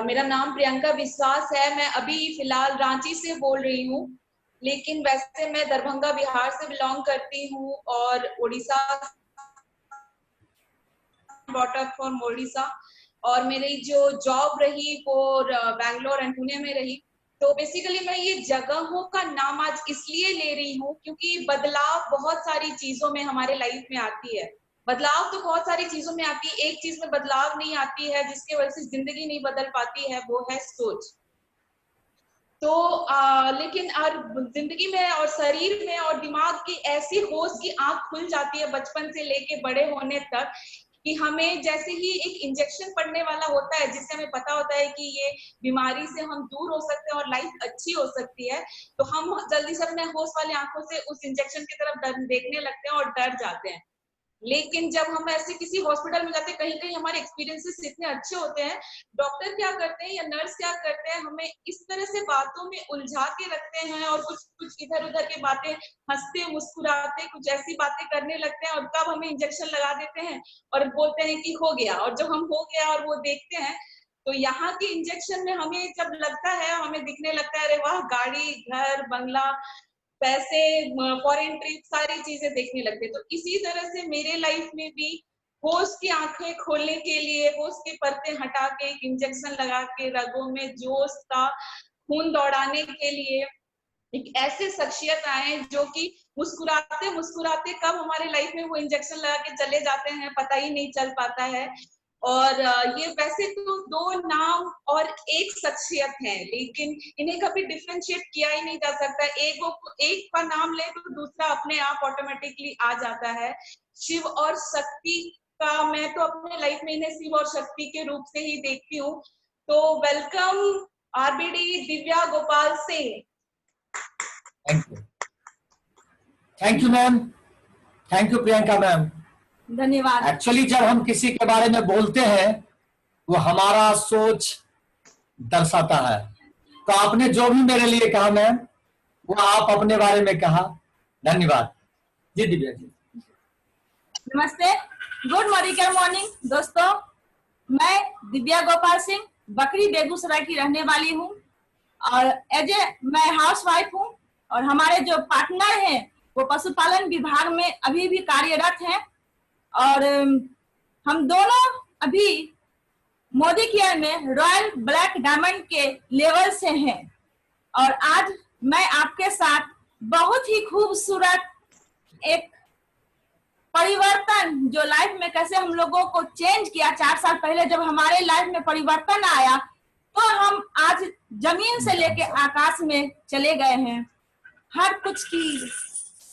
मेरा नाम प्रियंका विश्वास है। मैं अभी फिलहाल रांची से बोल रही हूँ, लेकिन वैसे मैं दरभंगा बिहार से बिलोंग करती हूँ और Orissa, brought up from Orissa. और मेरी जो जॉब रही वो बैंगलोर एंड पुणे में रही। तो बेसिकली मैं ये जगहों का नाम आज इसलिए ले रही हूँ क्योंकि बदलाव बहुत सारी चीजों में हमारे लाइफ में आती है। बदलाव तो बहुत सारी चीजों में आती है, एक चीज में बदलाव नहीं आती है जिसकी वजह से जिंदगी नहीं बदल पाती है, वो है सोच। तो लेकिन और जिंदगी में और शरीर में और दिमाग की ऐसी होश की आंख खुल जाती है बचपन से लेके बड़े होने तक कि हमें जैसे ही एक इंजेक्शन पड़ने वाला होता है जिससे हमें पता होता है कि ये बीमारी से हम दूर हो सकते हैं और लाइफ अच्छी हो सकती है, तो हम जल्दी से अपने होश वाली आंखों से उस इंजेक्शन की तरफ देखने लगते हैं और डर जाते हैं। लेकिन जब हम ऐसे किसी हॉस्पिटल में जाते हैं, कहीं कहीं हमारे एक्सपीरियंसेस इतने अच्छे होते हैं, डॉक्टर क्या करते हैं या नर्स क्या करते हैं, हमें इस तरह से बातों में उलझा के रखते हैं और कुछ कुछ इधर उधर की बातें हंसते मुस्कुराते कुछ ऐसी बातें करने लगते हैं और तब हमें इंजेक्शन लगा देते हैं और बोलते हैं कि हो गया। और जब हम हो गया और वो देखते हैं तो यहाँ के इंजेक्शन में हमें जब लगता है, हमें दिखने लगता है अरे वाह, गाड़ी, घर, बंगला, पैसे, फॉरेन ट्रिप, सारी चीजें देखने लगते। तो इसी तरह से मेरे लाइफ में भी होश की आंखें खोलने के लिए, होश के पर्दे हटा के, एक इंजेक्शन लगा के रगों में जोश का खून दौड़ाने के लिए एक ऐसे शख्सियत आए जो कि मुस्कुराते मुस्कुराते कब हमारे लाइफ में वो इंजेक्शन लगा के चले जाते हैं पता ही नहीं चल पाता है। और ये वैसे तो दो नाम और एक शख्सियत है, लेकिन इन्हें कभी डिफरेंशिएट किया ही नहीं जा सकता। एक का नाम ले तो दूसरा अपने आप ऑटोमेटिकली आ जाता है। शिव और शक्ति का मैं तो अपने लाइफ में इन्हें शिव और शक्ति के रूप से ही देखती हूँ। तो welcome RBD Divya Gopal Singh. Thank you ma'am, thank you Priyanka ma'am, धन्यवाद। एक्चुअली जब हम किसी के बारे में बोलते हैं वो हमारा सोच दर्शाता है। तो आपने जो भी मेरे लिए कहा मैम वो आप अपने बारे में कहा। धन्यवाद जी दिव्या जी। नमस्ते, गुड मॉर्निंग दोस्तों। मैं दिव्या गोपाल सिंह बकरी बेगूसराय की रहने वाली हूँ और मैं हाउस वाइफ हूँ और हमारे जो पार्टनर हैं वो पशुपालन विभाग में अभी भी कार्यरत हैं और हम दोनों अभी मोदी केयर में रॉयल ब्लैक डायमंड के लेवल से हैं। और आज मैं आपके साथ बहुत ही खूबसूरत एक परिवर्तन जो लाइफ में कैसे हम लोगों को चेंज किया, 4 साल पहले जब हमारे लाइफ में परिवर्तन आया तो हम आज जमीन से लेके आकाश में चले गए हैं। हर कुछ की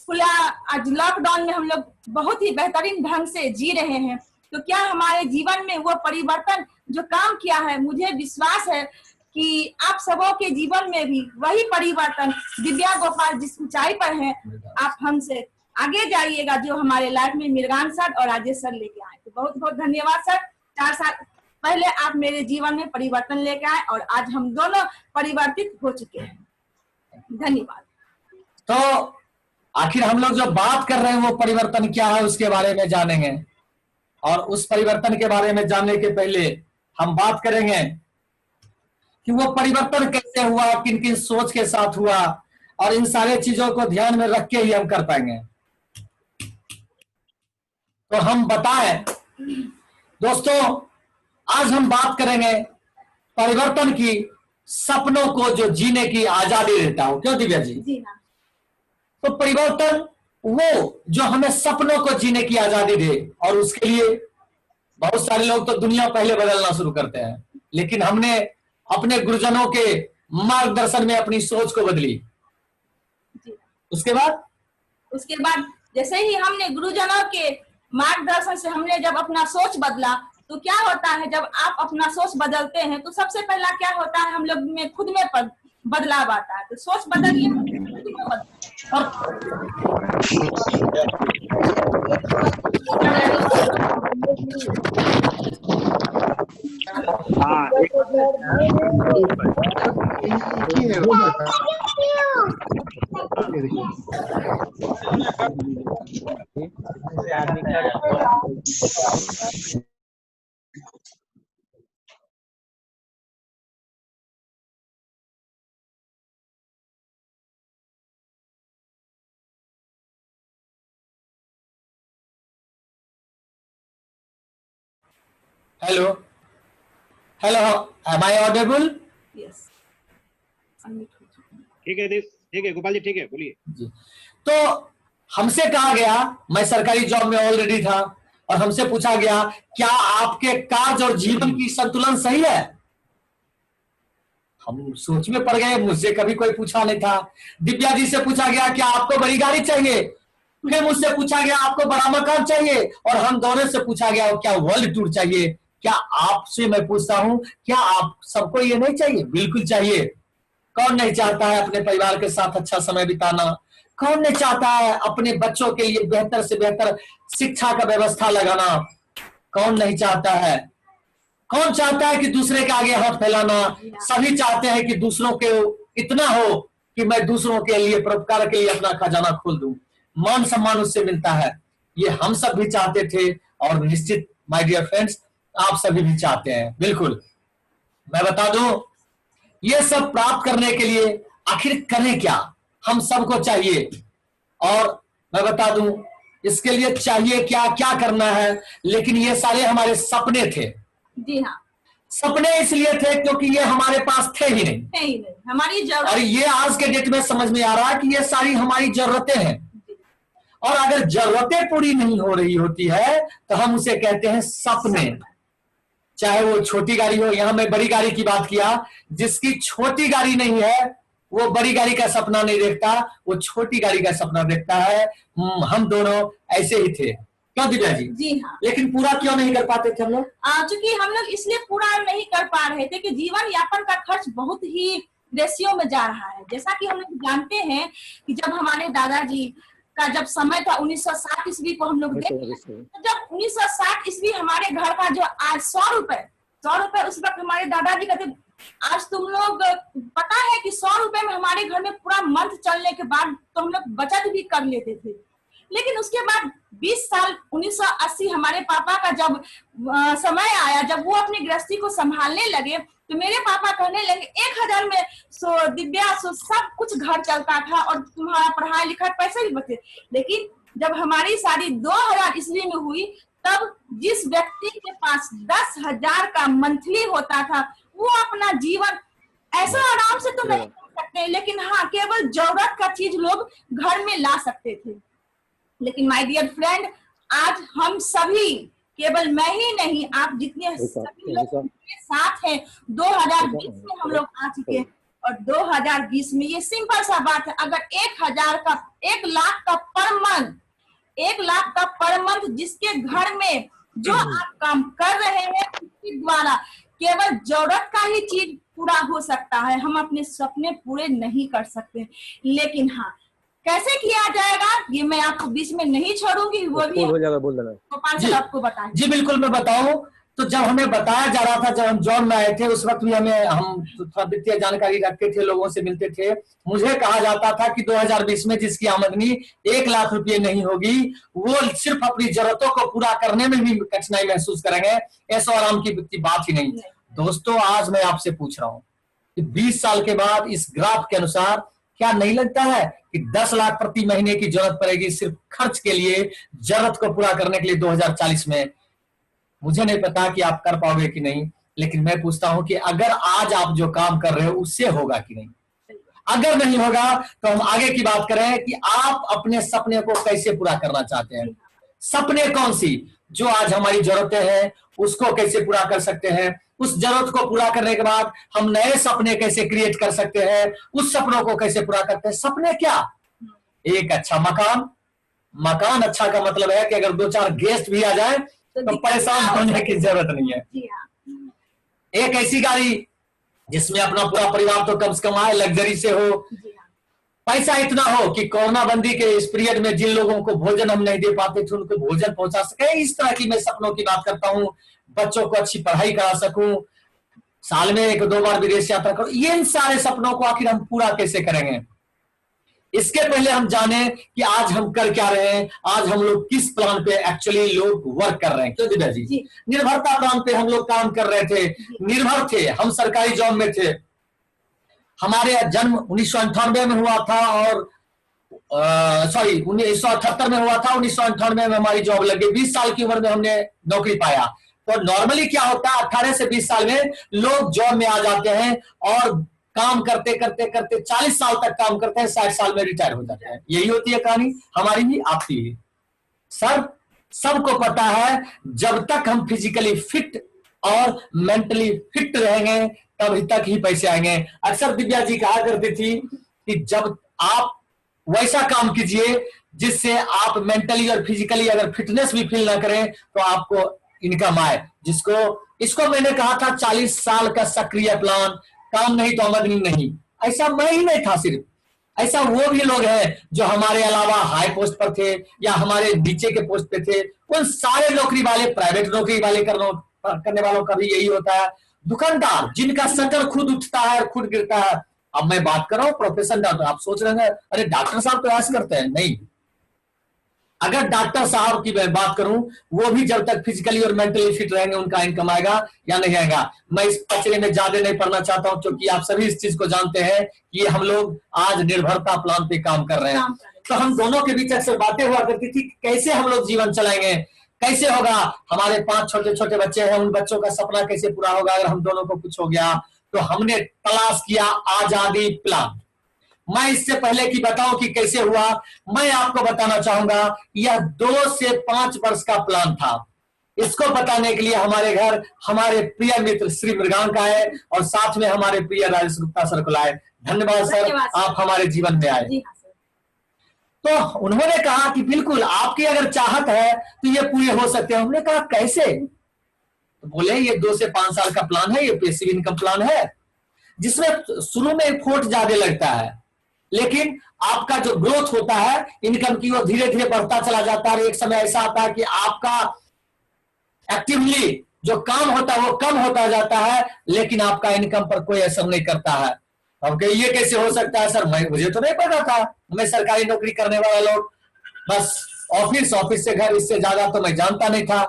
खुला, आज लॉकडाउन में हम लोग बहुत ही बेहतरीन ढंग से जी रहे हैं। तो क्या हमारे जीवन में वो परिवर्तन जो काम किया है, मुझे विश्वास है कि आप सबों के जीवन में भी वही परिवर्तन दिव्या गोपाल जिस ऊंचाई पर हैं, आप हमसे आगे जाइएगा जो हमारे लाइफ में मिर्गान सर और राजेश सर लेके आए। तो बहुत बहुत धन्यवाद सर। 4 साल पहले आप मेरे जीवन में परिवर्तन लेके आए और आज हम दोनों परिवर्तित हो चुके हैं। धन्यवाद। तो आखिर हम लोग जो बात कर रहे हैं वो परिवर्तन क्या है उसके बारे में जानेंगे और उस परिवर्तन के बारे में जानने के पहले हम बात करेंगे कि वो परिवर्तन कैसे हुआ, किन किन सोच के साथ हुआ और इन सारे चीजों को ध्यान में रख के ही हम कर पाएंगे। तो हम बताएं दोस्तों, आज हम बात करेंगे परिवर्तन की, सपनों को जो जीने की आजादी देता हो। क्यों दिव्या जी? जी हाँ। तो परिवर्तन वो जो हमें सपनों को जीने की आजादी दे, और उसके लिए बहुत सारे लोग तो दुनिया पहले बदलना शुरू करते हैं, लेकिन हमने अपने गुरुजनों के मार्गदर्शन में अपनी सोच को बदली। उसके बाद जैसे ही हमने गुरुजनों के मार्गदर्शन से हमने जब अपना सोच बदला, तो क्या होता है जब आप अपना सोच बदलते हैं तो सबसे पहला क्या होता है, हम लोग में खुद में बदलाव आता है। तो सोच बदलिए, hello hello, am I audible? Yes, ठीक है गोपाल जी, ठीक है, बोलिए जी। तो हमसे कहा गया, मैं सरकारी जॉब में ऑलरेडी था, और हमसे पूछा गया क्या आपके कार्य और जीवन की संतुलन सही है? हम सोच में पड़ गए, मुझसे कभी कोई पूछा नहीं था। दिव्या जी से पूछा गया क्या आपको बड़ी गाड़ी चाहिए, फिर मुझसे पूछा गया आपको बड़ा मकान चाहिए, और हम दोनों से पूछा गया क्या वर्ल्ड टूर चाहिए। क्या आपसे मैं पूछता हूं, क्या आप सबको ये नहीं चाहिए? बिल्कुल चाहिए। कौन नहीं चाहता है अपने परिवार के साथ अच्छा समय बिताना? कौन नहीं चाहता है अपने बच्चों के लिए बेहतर से बेहतर शिक्षा का व्यवस्था लगाना? कौन नहीं चाहता है? कौन चाहता है कि दूसरे के आगे हाथ फैलाना? सभी चाहते हैं कि दूसरों के इतना हो कि मैं दूसरों के लिए, परोपकार के लिए अपना खजाना खोल दूं, मान सम्मान उससे मिलता है। ये हम सब भी चाहते थे, और निश्चित माय डियर फ्रेंड्स आप सभी भी चाहते हैं। बिल्कुल, मैं बता दूं, ये सब प्राप्त करने के लिए आखिर करें क्या? हम सबको चाहिए, और मैं बता दूं इसके लिए चाहिए क्या, क्या करना है। लेकिन ये सारे हमारे सपने थे। जी हाँ, सपने इसलिए थे क्योंकि ये हमारे पास थे ही नहीं, है ही नहीं हमारी और जरूरत। ये आज के डेट में समझ में आ रहा है कि ये सारी हमारी जरूरतें हैं। और अगर जरूरतें पूरी नहीं हो रही होती है तो हम उसे कहते हैं सपने। चाहे वो छोटी गाड़ी हो, यहां मैं बड़ी गाड़ी की बात किया, जिसकी छोटी गाड़ी नहीं है वो बड़ी गाड़ी का सपना नहीं देखता, वो छोटी गाड़ी का सपना देखता है। हम दोनों ऐसे ही थे, क्यों दिव्या जी? जी हाँ, लेकिन पूरा क्यों नहीं कर पाते थे हम लोग? चूंकि हम लोग इसलिए पूरा नहीं कर पा रहे थे कि जीवन यापन का खर्च बहुत ही रेशियो में जा रहा है। जैसा कि हम लोग जानते हैं कि जब हमारे दादाजी का जब समय था 1960 ईस्वी को हम लोग देखें, तो जब 1960 ईस्वी हमारे घर का जो आज 100 रुपए उस वक्त हमारे दादाजी कहते, आज तुम लोग पता है कि 100 रुपए में हमारे घर में पूरा मंथ चलने के बाद तो हम लोग बचत भी कर लेते थे। लेकिन उसके बाद 20 साल 1980 हमारे पापा का जब समय आया, जब वो अपनी गृहस्थी को संभालने लगे, तो मेरे पापा कहने लगे 1000 में दिव्या सब कुछ घर चलता था और तुम्हारा पढ़ाई लिखाई पैसे भी बचे। लेकिन जब हमारी शादी 2000 ईस्वी में हुई, तब जिस व्यक्ति के पास 10,000 का मंथली होता था, वो अपना जीवन ऐसा आराम से तो नहीं कर सकते, लेकिन हाँ केवल जरूरत का चीज लोग घर में ला सकते थे। लेकिन माय डियर फ्रेंड, आज हम सभी, केवल मैं ही नहीं, आप जितने सभी लोग साथ हैं, 2020 में हम लोग आ चुके हैं, और 2020 में ये सिंपल सा बात है, अगर 1 लाख का पर मंथ जिसके घर में जो आप काम कर रहे हैं उसके द्वारा केवल जरूरत का ही चीज पूरा हो सकता है। हम अपने सपने पूरे नहीं कर सकते, लेकिन हाँ कैसे किया जाएगा ये मैं आपको बीच में नहीं छोड़ूंगी, वो भी हो जाएगा, बोल देना। गोपाल सर आपको बताएं। जी बिल्कुल, मैं बताऊं तो जब हमें बताया जा रहा था, जब हम जॉन में आए थे, उस वक्त भी हम थोड़ा वित्तीय जानकारी रखते थे, लोगों से मिलते थे। मुझे कहा जाता था कि 2020 में जिसकी आमदनी 1 लाख रुपए नहीं होगी, वो सिर्फ अपनी जरूरतों को पूरा करने में भी कठिनाई महसूस करेंगे, ऐसा आराम की बात ही नहीं। दोस्तों, आज मैं आपसे पूछ रहा हूँ कि 20 साल के बाद इस ग्राफ के अनुसार क्या नहीं लगता है कि 10 लाख प्रति महीने की जरूरत पड़ेगी सिर्फ खर्च के लिए, जरूरत को पूरा करने के लिए 2040 में? मुझे नहीं पता कि आप कर पाओगे कि नहीं, लेकिन मैं पूछता हूं कि अगर आज आप जो काम कर रहे हो उससे होगा कि नहीं? अगर नहीं होगा तो हम आगे की बात करें कि आप अपने सपने को कैसे पूरा करना चाहते हैं। सपने कौन सी जो आज हमारी जरूरतें हैं उसको कैसे पूरा कर सकते हैं, उस जरूरत को पूरा करने के बाद हम नए सपने कैसे क्रिएट कर सकते हैं, उस सपनों को कैसे पूरा करते हैं। सपने क्या? एक अच्छा मकान अच्छा का मतलब है कि अगर 2-4 गेस्ट भी आ जाए तो परेशान होने की जरूरत नहीं है। एक ऐसी गाड़ी जिसमें अपना पूरा परिवार तो कम से कम आए, लग्जरी से हो, पैसा इतना हो कि कोरोना बंदी के इस पीरियड में जिन लोगों को भोजन हम नहीं दे पाते थे उनको भोजन पहुंचा सके। इस तरह की मैं सपनों की बात करता हूं। बच्चों को अच्छी पढ़ाई करा सकूं, साल में 1-2 बार विदेश यात्रा करूं। ये इन सारे सपनों को आखिर हम पूरा कैसे करेंगे? इसके पहले हम जाने कि आज हम कर क्या रहे हैं, आज हम लोग किस प्लान पे एक्चुअली लोग वर्क कर रहे हैं। क्यों दिव्या जी? निर्भरता प्लान पे हम लोग काम कर रहे थे, निर्भर थे, हम सरकारी जॉब में थे। हमारे जन्म 1998 में हुआ था, और 1978 में हुआ था। 1998 में हमारी जॉब लगी, 20 साल की उम्र में हमने नौकरी पाया। तो नॉर्मली क्या होता है 18 से 20 साल में लोग जॉब में आ जाते हैं और काम करते करते करते 40 साल तक काम करते हैं, 60 साल में रिटायर हो जाते हैं। यही होती है कहानी हमारी भी, आपकी भी। सर सबको पता है जब तक हम फिजिकली फिट और मेंटली फिट रहेंगे तभी तक ही पैसे आएंगे। अक्सर दिव्या जी कहा करती थी कि जब आप वैसा काम कीजिए जिससे आप मेंटली और फिजिकली अगर फिटनेस भी फील ना करें तो आपको इनकम आए। इसको मैंने कहा था 40 साल का सक्रिय प्लान, काम नहीं तो आमदनी नहीं। ऐसा मैं ही नहीं था, सिर्फ ऐसा वो भी लोग हैं जो हमारे अलावा हाई पोस्ट पर थे या हमारे नीचे के पोस्ट पे थे। उन सारे नौकरी वाले, प्राइवेट नौकरी वाले करने वालों का भी यही होता है। दुकानदार जिनका शटर खुद उठता है और खुद गिरता है। अब मैं बात कर रहा हूं प्रोफेशन डॉक्टर। आप सोच रहे हैं अरे डॉक्टर साहब तो ऐसा करते हैं, नहीं। अगर डॉक्टर साहब की मैं बात करूं, वो भी जब तक फिजिकली और मेंटली फिट रहेंगे उनका इनकम आएगा या नहीं आएगा। मैं इस कचरे में ज्यादा नहीं पढ़ना चाहता हूं क्योंकि आप सभी इस चीज को जानते हैं कि हम लोग आज निर्भरता प्लान पे काम कर रहे हैं। तो हम दोनों के बीच अक्सर बातें हुआ करती थी कैसे हम लोग जीवन चलाएंगे, कैसे होगा। हमारे 5 छोटे छोटे बच्चे हैं, उन बच्चों का सपना कैसे पूरा होगा अगर हम दोनों को कुछ हो गया। तो हमने तलाश किया आजादी प्लान। मैं इससे पहले कि बताऊं कि कैसे हुआ, मैं आपको बताना चाहूंगा यह 2 से 5 वर्ष का प्लान था। इसको बताने के लिए हमारे घर हमारे प्रिय मित्र श्री मृगांक आए और साथ में हमारे प्रिय राजेश गुप्ता सर को लाए। धन्यवाद सर, आप हमारे जीवन में आए। तो उन्होंने कहा कि बिल्कुल आपकी अगर चाहत है तो ये पूरे हो सकते हैं। हमने कहा कैसे? तो बोले ये 2 से 5 साल का प्लान है, ये पैसिव इनकम प्लान है जिसमें शुरू में एफर्ट ज्यादा लगता है लेकिन आपका जो ग्रोथ होता है इनकम की वो धीरे धीरे बढ़ता चला जाता है। एक समय ऐसा आता है कि आपका एक्टिवली जो काम होता है वो कम होता जाता है लेकिन आपका इनकम पर कोई असर नहीं करता है। अब ये कैसे हो सकता है सर? मुझे तो नहीं पता था, मैं सरकारी नौकरी करने वाला लोग बस ऑफिस से घर, इससे ज्यादा तो मैं जानता नहीं था।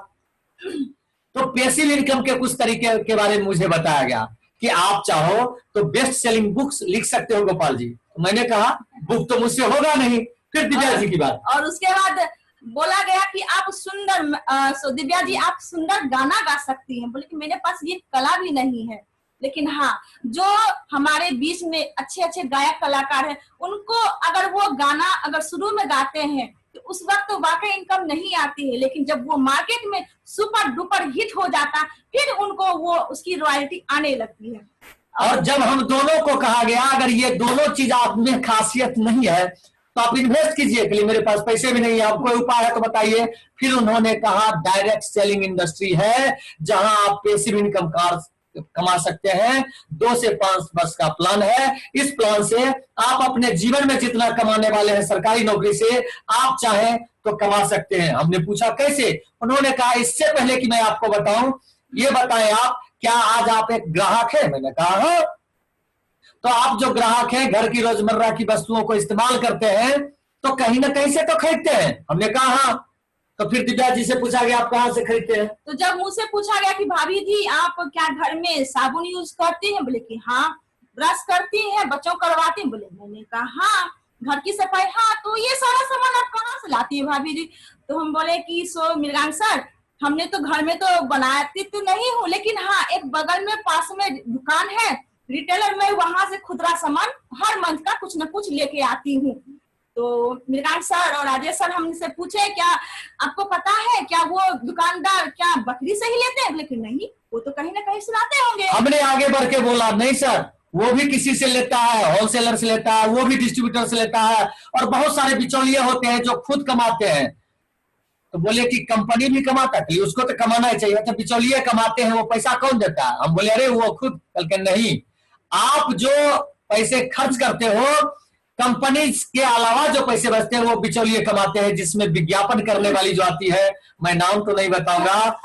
तो पैसिव इनकम के कुछ तरीके के बारे में मुझे बताया गया कि आप चाहो तो बेस्ट सेलिंग बुक्स लिख सकते हो गोपाल जी। तो मैंने कहा बुक तो मुझसे होगा नहीं। फिर दिव्या जी की बात, और उसके बाद बोला गया कि आप सुंदर दिव्या जी आप सुंदर गाना गा सकती हैं। बोले कि मेरे पास ये कला भी नहीं है, लेकिन हाँ जो हमारे बीच में अच्छे अच्छे गायक कलाकार हैं उनको अगर वो गाना अगर शुरू में गाते हैं तो उस वक्त तो वाकई इनकम नहीं आती है, लेकिन जब वो मार्केट में सुपर डुपर हिट हो जाता फिर उनको वो उसकी रॉयल्टी आने लगती है। और जब हम दोनों को कहा गया अगर ये दोनों चीज आप में खासियत नहीं है तो आप इन्वेस्ट कीजिए। के लिए मेरे पास पैसे भी नहीं है, आप कोई उपाय है तो बताइए। फिर उन्होंने कहा डायरेक्ट सेलिंग इंडस्ट्री है जहां आप पैसिव इनकम कमा सकते हैं। 2 से 5 वर्ष का प्लान है। इस प्लान से आप अपने जीवन में जितना कमाने वाले हैं सरकारी नौकरी से आप चाहें तो कमा सकते हैं। हमने पूछा कैसे? उन्होंने कहा इससे पहले कि मैं आपको बताऊं ये बताएं आप क्या आज आप एक ग्राहक है? मैंने कहा हाँ। तो आप जो ग्राहक हैं घर की रोजमर्रा की वस्तुओं को इस्तेमाल करते हैं तो कहीं ना कहीं से तो खरीदते हैं। हमने कहा हाँ। तो फिर दिव्या जी से पूछा गया आप कहाँ से खरीदते हैं? तो जब मुझसे पूछा गया कि भाभी जी आप क्या घर में साबुन यूज करती हैं? बोले कि हाँ। ब्रश करती हैं, बच्चों करवाती हैं? बोले मैंने कहा हाँ। घर की सफाई? हाँ। तो ये सारा सामान आप कहाँ से लाती है भाभी जी? तो हम बोले कि सो मृगांक सर हमने तो घर में तो बनाती तो नहीं हूँ, लेकिन हाँ एक बगल में पास में दुकान है रिटेलर में, वहां से खुदरा सामान हर मंथ का कुछ न कुछ लेके आती हूँ। तो मृगांक सर और राजेश सर हमसे पूछे क्या आपको पता है क्या वो दुकानदार क्या बकरी से ही लेते हैं? लेकिन नहीं, वो तो कहीं ना कहीं से लाते होंगे। हमने आगे बढ़ के बोला नहीं सर वो भी किसी से लेता है, होलसेलर से लेता है, वो भी डिस्ट्रीब्यूटर से लेता है और बहुत सारे बिचौलिए होते हैं जो खुद कमाते हैं। तो बोले कि कंपनी भी कमाता है उसको तो कमाना ही चाहिए। तो बिचौलिए कमाते हैं वो पैसा कौन देता है? हम बोले अरे वो खुद। कल के नहीं, आप जो पैसे खर्च करते हो कंपनी के अलावा जो पैसे बचते हैं वो बिचौलिए कमाते हैं, जिसमें विज्ञापन करने वाली जो आती है, मैं नाम तो नहीं बताऊंगा,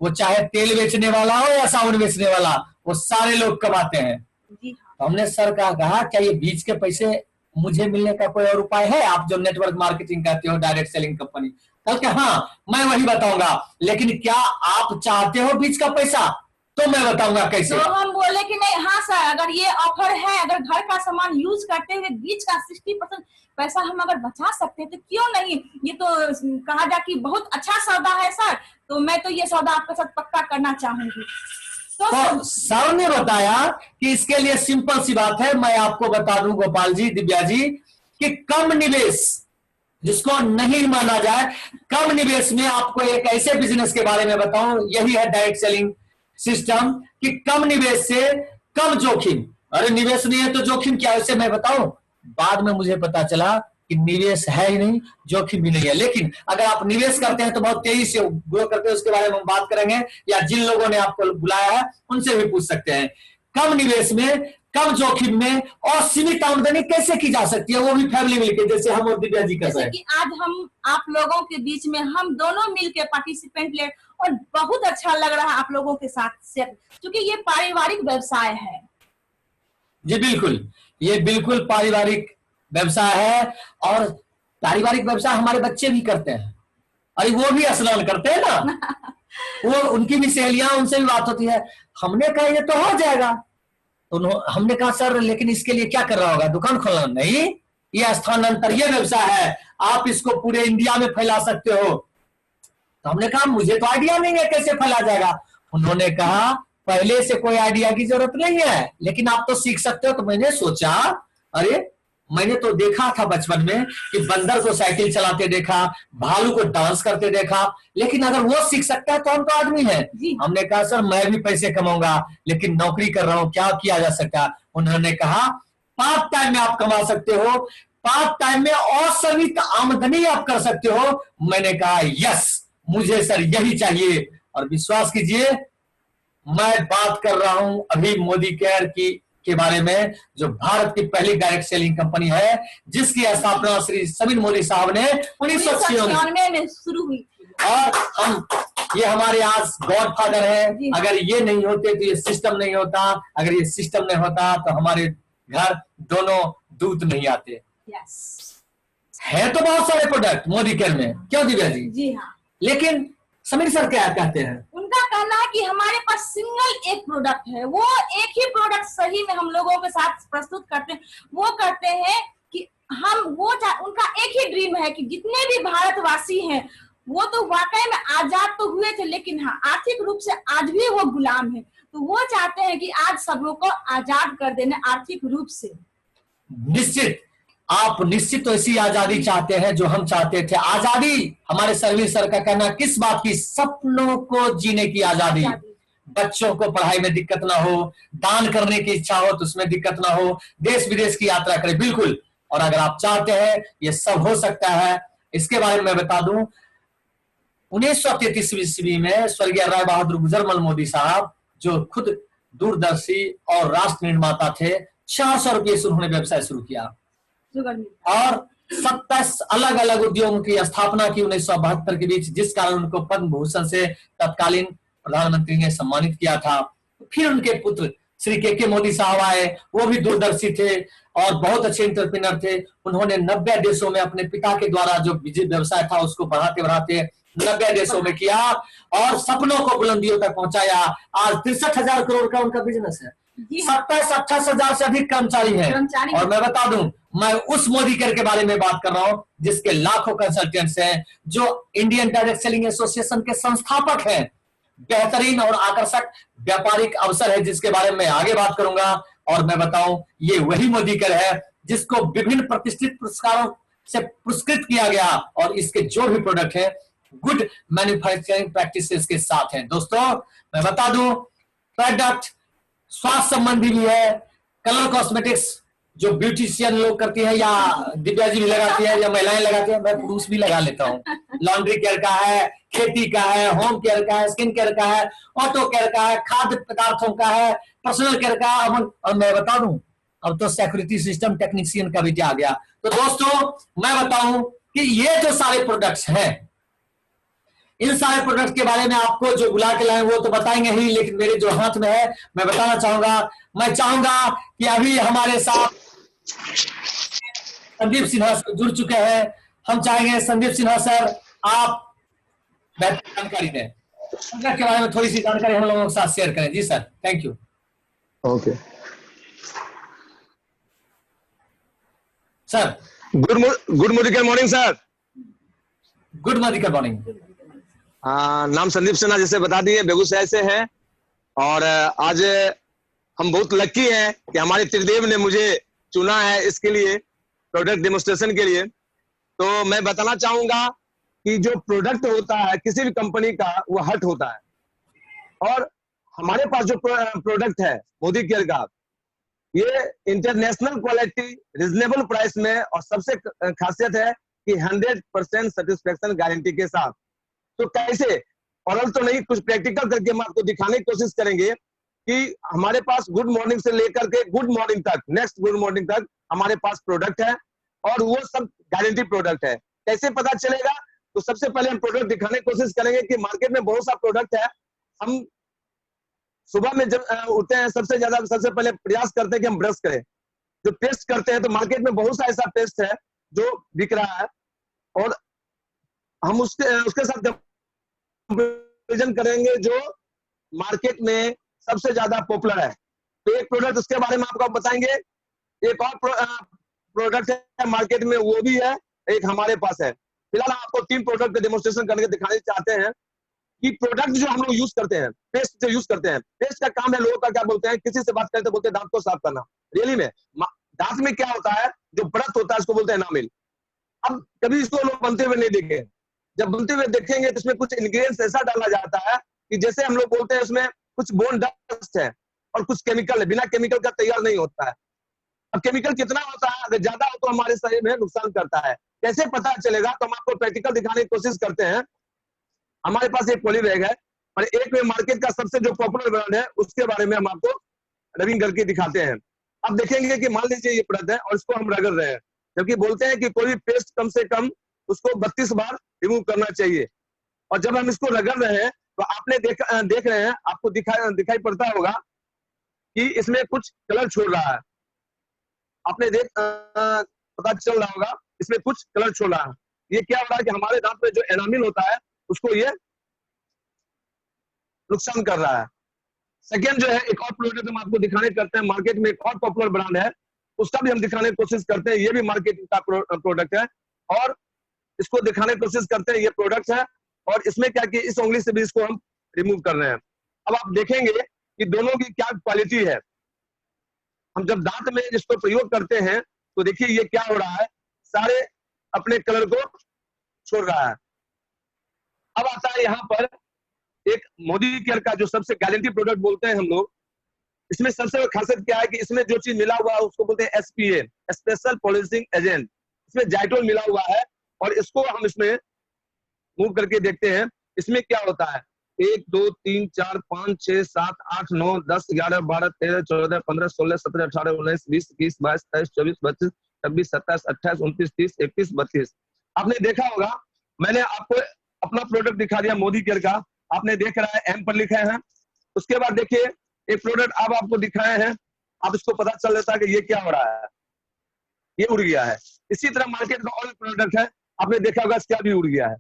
वो चाहे तेल बेचने वाला हो या साबुन बेचने वाला, वो सारे लोग कमाते हैं। तो हमने सर का कहा क्या ये बीच के पैसे मुझे मिलने का कोई और उपाय है? आप जो नेटवर्क मार्केटिंग कहते हो डायरेक्ट सेलिंग कंपनी। कल के हाँ मैं वही बताऊंगा, लेकिन क्या आप चाहते हो बीच का पैसा? तो मैं बताऊंगा कैसे। तो हम बोले कि नहीं, हाँ सर, अगर ये ऑफर है, अगर घर का सामान यूज करते हुए बीच का 60% पैसा हम अगर बचा सकते हैं तो क्यों नहीं। ये तो कहा जा कि बहुत अच्छा सौदा है सर, तो मैं तो ये सौदा आपके साथ पक्का करना चाहूंगी। तो सर ने बताया कि इसके लिए सिंपल सी बात है, मैं आपको बता दूं गोपाल जी, दिव्या जी, कि कम निवेश जिसको नहीं माना जाए, कम निवेश में आपको एक ऐसे बिजनेस के बारे में बताऊं, यही है डायरेक्ट सेलिंग सिस्टम, कि कम निवेश से कम जोखिम। अरे निवेश नहीं है तो जोखिम क्या है, उसे मैं बताऊं। बाद में मुझे पता चला कि निवेश है ही नहीं, जोखिम भी नहीं है। लेकिन अगर आप निवेश करते हैं तो बहुत तेजी से ग्रो करते हैं, उसके बारे में हम बात करेंगे, या जिन लोगों ने आपको बुलाया है उनसे भी पूछ सकते हैं। कम निवेश में, कम जोखिम में और सीमित आमदनी कैसे की जा सकती है, वो भी फैमिली मिलकर, जैसे हम और दिव्या जी कर रहे हैं। कि आज हम आप लोगों के बीच में हम दोनों मिलकर पार्टिसिपेंट ले, और बहुत अच्छा लग रहा है आप लोगों के साथ, क्योंकि ये पारिवारिक व्यवसाय है। जी बिल्कुल, ये बिल्कुल पारिवारिक व्यवसाय है, और पारिवारिक व्यवसाय हमारे बच्चे भी करते हैं। अरे वो भी स्नान करते हैं ना, वो उनकी भी सहेलियां, उनसे भी बात होती है। हमने कहा ये तो हो जाएगा, तो हमने कहा सर लेकिन इसके लिए क्या कर रहा होगा, दुकान खोलना? नहीं, ये स्थानांतरीय व्यवसाय है, आप इसको पूरे इंडिया में फैला सकते हो। तो हमने कहा मुझे तो आइडिया नहीं है कैसे फैला जाएगा। उन्होंने कहा पहले से कोई आइडिया की जरूरत नहीं है, लेकिन आप तो सीख सकते हो। तो मैंने सोचा, अरे मैंने तो देखा था बचपन में कि बंदर को साइकिल चलाते देखा, भालू को डांस करते देखा, लेकिन अगर वो सीख सकता है तो हम तो आदमी है। हमने कहा सर मैं भी पैसे कमाऊंगा, लेकिन नौकरी कर रहा हूं, क्या किया जा सकता है? उन्होंने कहा पार्ट टाइम में आप कमा सकते हो, पार्ट टाइम में असीमित आमदनी आप कर सकते हो। मैंने कहा यस, मुझे सर यही चाहिए। और विश्वास कीजिए, मैं बात कर रहा हूं अभी मोदी केयर की के बारे में, जो भारत की पहली डायरेक्ट सेलिंग कंपनी है, जिसकी स्थापना श्री समीर मोदी साहब ने 1996 में शुरू हुई। और हम, ये हमारे आज गॉड फादर है। अगर ये नहीं होते तो ये सिस्टम नहीं होता, अगर ये सिस्टम नहीं होता तो हमारे घर दोनों दूत नहीं आते। है तो बहुत सारे प्रोडक्ट मोदी केयर में, क्यों दिव्या जी? जी हाँ। लेकिन समीर सर क्या कहते हैं? उनका कहना है कि हमारे पास सिंगल एक प्रोडक्ट है, वो एक ही प्रोडक्ट सही में हम लोगों के साथ प्रस्तुत करते हैं। वो कहते हैं कि हम उनका एक ही ड्रीम है कि जितने भी भारतवासी हैं वो तो वाकई में आजाद तो हुए थे, लेकिन हाँ आर्थिक रूप से आज भी वो गुलाम है। तो वो चाहते हैं कि आज सब लोग को आजाद कर देना आर्थिक रूप से। निश्चित, आप निश्चित तो ऐसी आजादी चाहते हैं जो हम चाहते थे। आजादी, हमारे सर्विल सर का कहना किस बात की? सपनों को जीने की आजादी। बच्चों को पढ़ाई में दिक्कत ना हो, दान करने की इच्छा हो तो उसमें दिक्कत ना हो, देश विदेश की यात्रा करें, बिल्कुल। और अगर आप चाहते हैं ये सब हो सकता है। इसके बारे में मैं बता दूं, 1933 ईस्वी में स्वर्गीय राय बहादुर गुजरमल मोदी साहब, जो खुद दूरदर्शी और राष्ट्र निर्माता थे, 400 रुपये से उन्होंने व्यवसाय शुरू किया और 27 अलग अलग उद्योगों की स्थापना की 1972 के बीच, जिस कारण उनको पद्म भूषण से तत्कालीन प्रधानमंत्री ने सम्मानित किया था। फिर उनके पुत्र श्री के मोदी साहब आए, वो भी दूरदर्शी थे और बहुत अच्छे एंटरप्रेन्योर थे। उन्होंने 90 देशों में अपने पिता के द्वारा जो व्यवसाय था उसको बढ़ाते बढ़ाते 90 देशों में किया और सपनों को बुलंदियों तक पहुंचाया। आज 63,000 करोड़ का उनका बिजनेस है, 27-28 हजार से अधिक कर्मचारी हैं। और मैं बता दूं, मैं उस मोदी केयर के बारे में बात कर रहा हूं जिसके लाखों कंसल्टेंट्स हैं, जो इंडियन डायरेक्ट सेलिंग एसोसिएशन के संस्थापक हैं। बेहतरीन और आकर्षक व्यापारिक अवसर है जिसके बारे में मैं आगे बात करूंगा। और मैं बताऊं, ये वही मोदी केयर है जिसको विभिन्न प्रतिष्ठित पुरस्कारों से पुरस्कृत किया गया और इसके जो भी प्रोडक्ट है गुड मैन्युफैक्चरिंग प्रैक्टिसेस के साथ हैं। दोस्तों मैं बता दूं, प्रोडक्ट स्वास्थ्य संबंधी भी है, कलर कॉस्मेटिक्स जो ब्यूटिशियन लोग करती है, या दिव्या जी भी लगाती है, या महिलाएं लगाती है, मैं पुरुष भी लगा लेता हूँ। लॉन्ड्री केयर का है, खेती का है, होम केयर का है, स्किन केयर का है, ऑटो केयर का है, खाद्य पदार्थों का है, पर्सनल केयर का है। और मैं बता दूं, अब तो सिक्योरिटी सिस्टम टेक्नीशियन का भी आ गया। तो दोस्तों मैं बताऊं कि ये जो सारे प्रोडक्ट्स हैं, इन सारे प्रोडक्ट के बारे में आपको जो बुला के लाए वो तो बताएंगे ही, लेकिन मेरे जो हाथ में है मैं बताना चाहूंगा। मैं चाहूंगा कि अभी हमारे साथ संदीप सिन्हा जुड़ चुके हैं। हम चाहेंगे संदीप सिन्हा सर आप बेहतर जानकारी दें। प्रोडक्ट के बारे में थोड़ी सी जानकारी हम लोगों के साथ शेयर करें। जी sir, thank you. Okay sir, good morning sir. Good morning. नाम संदीप सिन्हा जैसे बता दिए, बेगूसराय से है। और आज हम बहुत लकी हैं कि हमारे त्रिदेव ने मुझे चुना है इसके लिए, प्रोडक्ट डेमोस्ट्रेशन के लिए। तो मैं बताना चाहूंगा कि जो प्रोडक्ट होता है किसी भी कंपनी का वो हट होता है, और हमारे पास जो प्रोडक्ट है मोदी केयर का, ये इंटरनेशनल क्वालिटी रिजनेबल प्राइस में, और सबसे खासियत है कि 100% सेटिस्फेक्शन गारंटी के साथ। तो कैसे, और तो नहीं, कुछ प्रैक्टिकल करके हम आपको दिखाने की कोशिश करेंगे कि हमारे पास गुड मॉर्निंग से लेकर के गुड मॉर्निंग तक, नेक्स्ट गुड मॉर्निंग तक हमारे पास प्रोडक्ट है, और वो सब गारंटी प्रोडक्ट है। कैसे पता चलेगा? तो सबसे पहले हम प्रोडक्ट दिखाने की कोशिश करेंगे कि मार्केट में बहुत सा प्रोडक्ट है। हम सुबह में जब उठते हैं सबसे पहले प्रयास करते हैं कि हम ब्रश करें। जो पेस्ट करते हैं तो मार्केट में बहुत सा ऐसा पेस्ट है जो बिक रहा है, और हम उसके साथ कंपैरिजन करेंगे जो मार्केट में सबसे ज्यादा पॉपुलर है। तो एक प्रोडक्ट उसके बारे में आपको बताएंगे। एक और प्रोडक्ट है मार्केट में, वो भी है, एक हमारे पास है। फिलहाल हम आपको 3 प्रोडक्ट का डेमोस्ट्रेशन करके दिखाने चाहते हैं कि प्रोडक्ट जो हम लोग यूज करते हैं, पेस्ट जो यूज करते हैं, पेस्ट का काम है, लोगों का क्या बोलते हैं, किसी से बात करते तो बोलते हैं दांत को साफ करना। रियली में दांत में क्या होता है, जो ब्रथ होता है उसको बोलते हैं एनामिल। अब कभी इसको लोग बनते हुए नहीं देखे, जब बनते हुए देखेंगे तो इसमें कुछ इंग्रेडिएंट्स ऐसा डाला जाता है कि जैसे हम लोग बोलते हैं उसमें कुछ बोन डस्ट है और कुछ केमिकल है, बिना केमिकल का तैयार नहीं होता है। अब केमिकल कितना होता है, अगर ज्यादा हो तो हमारे शरीर में नुकसान करता है। कैसे पता चलेगा? तो हम आपको प्रैक्टिकल दिखाने की कोशिश करते हैं। हमारे पास एक पॉली बैग है, और एक में मार्केट का सबसे जो पॉपुलर ब्रांड है उसके बारे में हम आपको रबिंग करके दिखाते हैं। अब देखेंगे कि मान लीजिए ये प्रोडक्ट है और इसको हम रगड़ रहे हैं, जबकि बोलते हैं कि कोई भी पेस्ट कम से कम उसको 32 बार रिमूव करना चाहिए। और जब हम इसको रगड़ रहे हैं तो आपने देख रहे हैं, आपको दिखाई पड़ता होगा कि इसमें कुछ कलर छोड़ रहा है। आपने पता चल रहा होगा इसमें कुछ कलर छोड़ रहा है। ये क्या हो रहा है कि हमारे दांत में जो एनामिल होता है उसको ये नुकसान कर रहा है। सेकेंड जो है, एक और प्रोडक्ट हम आपको दिखाने करते हैं, मार्केट में एक और पॉपुलर ब्रांड है, उसका भी हम दिखाने की कोशिश करते हैं। ये भी मार्केट का प्रोडक्ट है, और इसको दिखाने की कोशिश करते हैं। ये प्रोडक्ट है, और इसमें क्या कि इस उंगली से भी इसको हम रिमूव कर रहे हैं। अब आप देखेंगे कि दोनों की क्या क्वालिटी है। हम जब दांत में इसको प्रयोग करते हैं तो देखिए ये क्या हो रहा है, सारे अपने कलर को छोड़ रहा है। अब आता है यहाँ पर एक मोदी केयर का जो सबसे गारंटी प्रोडक्ट बोलते हैं हम लोग। इसमें सबसे खासियत क्या है कि इसमें जो चीज मिला हुआ है उसको बोलते हैं SPA, स्पेशल पॉलिशिंग एजेंट। इसमें जाइटोल मिला हुआ है, और इसको हम इसमें मूव करके देखते हैं इसमें क्या होता है। 1 2 3 4 5 6 7 8 9 10 11 12 13 14 15 16 17 18 19 20 21 22 23 24 25 26 27 28 29 30 31 32। आपने देखा होगा, मैंने आपको अपना प्रोडक्ट दिखा दिया मोदी केयर का, आपने देख रहा है M पर लिखे हैं। उसके बाद देखिए एक प्रोडक्ट अब आपको दिखाए हैं, आप इसको पता चल जाता है कि ये क्या हो रहा है, ये उड़ गया है। इसी तरह मार्केट का और प्रोडक्ट है, आपने देखा होगा इसका भी उड़ गया है।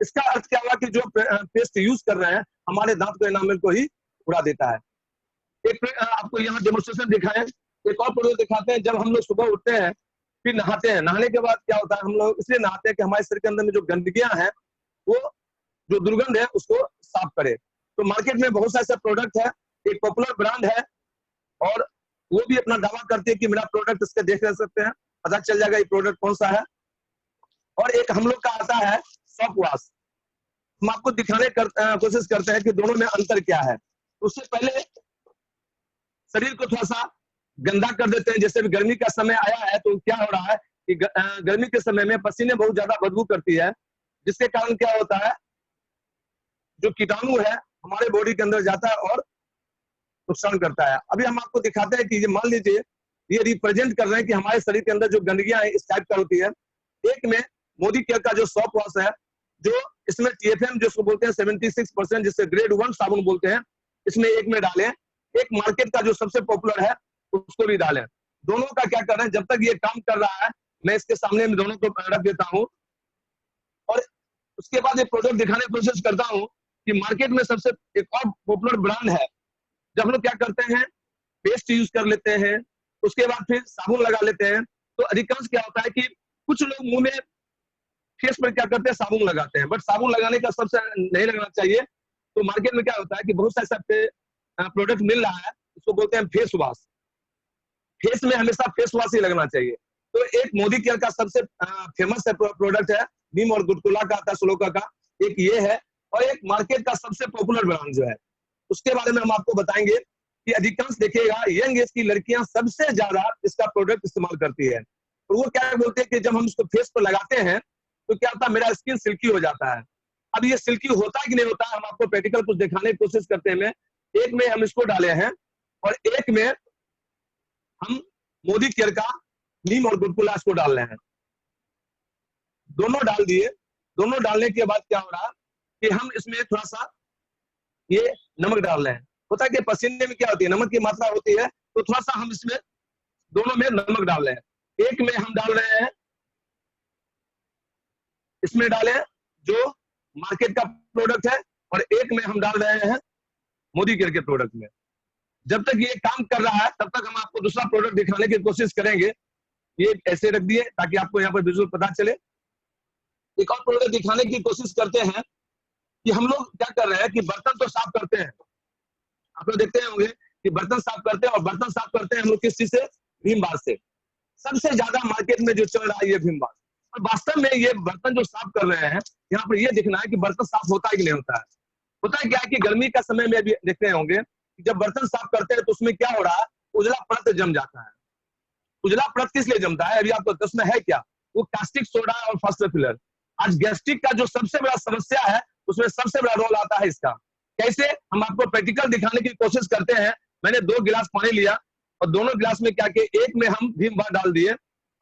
इसका अर्थ क्या हुआ कि जो पेस्ट यूज कर रहे हैं हमारे दांत को एनामिल को ही उड़ा देता है। एक आपको यहाँ डेमोस्ट्रेशन दिखाएं, एक और प्रोडक्ट दिखाते हैं। जब हम लोग सुबह उठते हैं फिर नहाते हैं, नहाने के बाद क्या होता है, हम लोग इसलिए नहाते हैं कि हमारे शरीर के अंदर में जो गंदगियां हैं वो जो दुर्गंध है उसको साफ करे। तो मार्केट में बहुत सा ऐसा प्रोडक्ट है, एक पॉपुलर ब्रांड है, और वो भी अपना दावा करती है कि मेरा प्रोडक्ट इसके देख सकते हैं, पता चल जाएगा ये प्रोडक्ट कौन सा है। और एक हम लोग का आता है सॉफ्ट वॉश। हम आपको दिखाने कोशिश करते हैं कि दोनों में अंतर क्या है। उससे पहले शरीर को थोड़ा सा गंदा कर देते हैं। जैसे भी गर्मी का समय आया है तो क्या हो रहा है कि गर्मी के समय में पसीने बहुत ज्यादा बदबू करती है, जिसके कारण क्या होता है, जो कीटाणु है हमारे बॉडी के अंदर जाता है और नुकसान करता है। अभी हम आपको दिखाते हैं कि ये मान लीजिए ये रिप्रेजेंट कर रहे हैं कि हमारे शरीर के अंदर जो गंदगियां है इस टाइप का होती है। एक में मोदी केयर का जो सॉफ्ट वॉश है, जो इसमें TFM जिसको बोलते हैं 76%, जिससे ग्रेड 1 साबुन बोलते हैं, इसमें एक में डालें। एक मार्केट का जो सबसे पॉपुलर है उसको भी डालें। दोनों का क्या कर रहे हैं, जब तक ये काम कर रहा है मैं इसके सामने में दोनों को रख देता हूँ, और उसके बाद ये प्रोडक्ट दिखाने की कोशिश करता हूँ कि मार्केट में सबसे एक और पॉपुलर ब्रांड है। जब हम लोग क्या करते हैं, पेस्ट यूज कर लेते हैं, उसके बाद फिर साबुन लगा लेते हैं, तो अधिकांश क्या होता है कि कुछ लोग मुंह में, फेस पर क्या करते हैं, साबुन लगाते हैं, बट साबुन लगाने का सबसे नहीं लगना चाहिए। तो मार्केट में क्या होता है कि बहुत सा ऐसा प्रोडक्ट मिल रहा है, उसको बोलते हैं फेस वॉश। फेस में हमेशा फेस वॉश ही लगना चाहिए। तो एक मोदी केयर का सबसे फेमस प्रोडक्ट है, नीम और गुटकुला का आता है, श्लोका का, एक ये है, और एक मार्केट का सबसे पॉपुलर ब्रांड जो है उसके बारे में हम आपको बताएंगे कि अधिकांश देखिएगा यंग एज की लड़कियां सबसे ज्यादा इसका प्रोडक्ट इस्तेमाल करती है। और वो क्या बोलते हैं कि जब हम इसको फेस पर लगाते हैं तो क्या होता है, मेरा स्किन सिल्की हो जाता है। अब ये सिल्की होता है कि नहीं होता है, हम आपको प्रैक्टिकल कुछ दिखाने की कोशिश करते हैं। एक में हम इसको डाले हैं और एक में हम मोदी केयर का नीम और गुटकुला इसको डाल रहे हैं। दोनों डाल दिए। दोनों डालने के बाद क्या हो रहा है कि हम इसमें थोड़ा सा ये नमक डाल रहे हैं। होता है कि पसीने में क्या होती है, नमक की मात्रा होती है, तो थोड़ा सा हम इसमें दोनों में नमक डाल रहे हैं। एक में हम डाल रहे हैं, इसमें डाले जो मार्केट का प्रोडक्ट है, और एक में हम डाल रहे हैं मोदी केयर के प्रोडक्ट में। जब तक ये काम कर रहा है तब तक हम आपको दूसरा प्रोडक्ट दिखाने की कोशिश करेंगे। ये ऐसे रख दिए ताकि आपको यहाँ पर विजुअल पता चले। एक और प्रोडक्ट दिखाने की कोशिश करते हैं कि हम लोग क्या कर रहे हैं कि बर्तन तो साफ करते हैं, आप लोग देखते होंगे कि बर्तन साफ करते हैं, और बर्तन साफ करते हैं हम लोग किस चीज से, भीम बार से। सबसे ज्यादा मार्केट में जो चल रहा है ये भीम बार। और वास्तव में ये बर्तन जो साफ कर रहे हैं, यहाँ पर ये दिखना है कि बर्तन साफ होता है कि नहीं होता है। होता है क्या है कि गर्मी का समय में भी देखते होंगे कि जब बर्तन साफ करते हैं तो उसमें क्या हो रहा है, उजला परत जम जाता है। उजला परत किस लिए जमता है, अभी आपको उसमें है क्या, वो कास्टिक सोडा और फास्टोफिलर। आज गैस्ट्रिक का जो सबसे बड़ा समस्या है उसमें सबसे बड़ा रोल आता है इसका। कैसे, हम आपको प्रैक्टिकल दिखाने की कोशिश करते हैं। मैंने 2 गिलास पानी लिया और दोनों गिलास में क्या किया, एक में हम भीम बार डाल दिए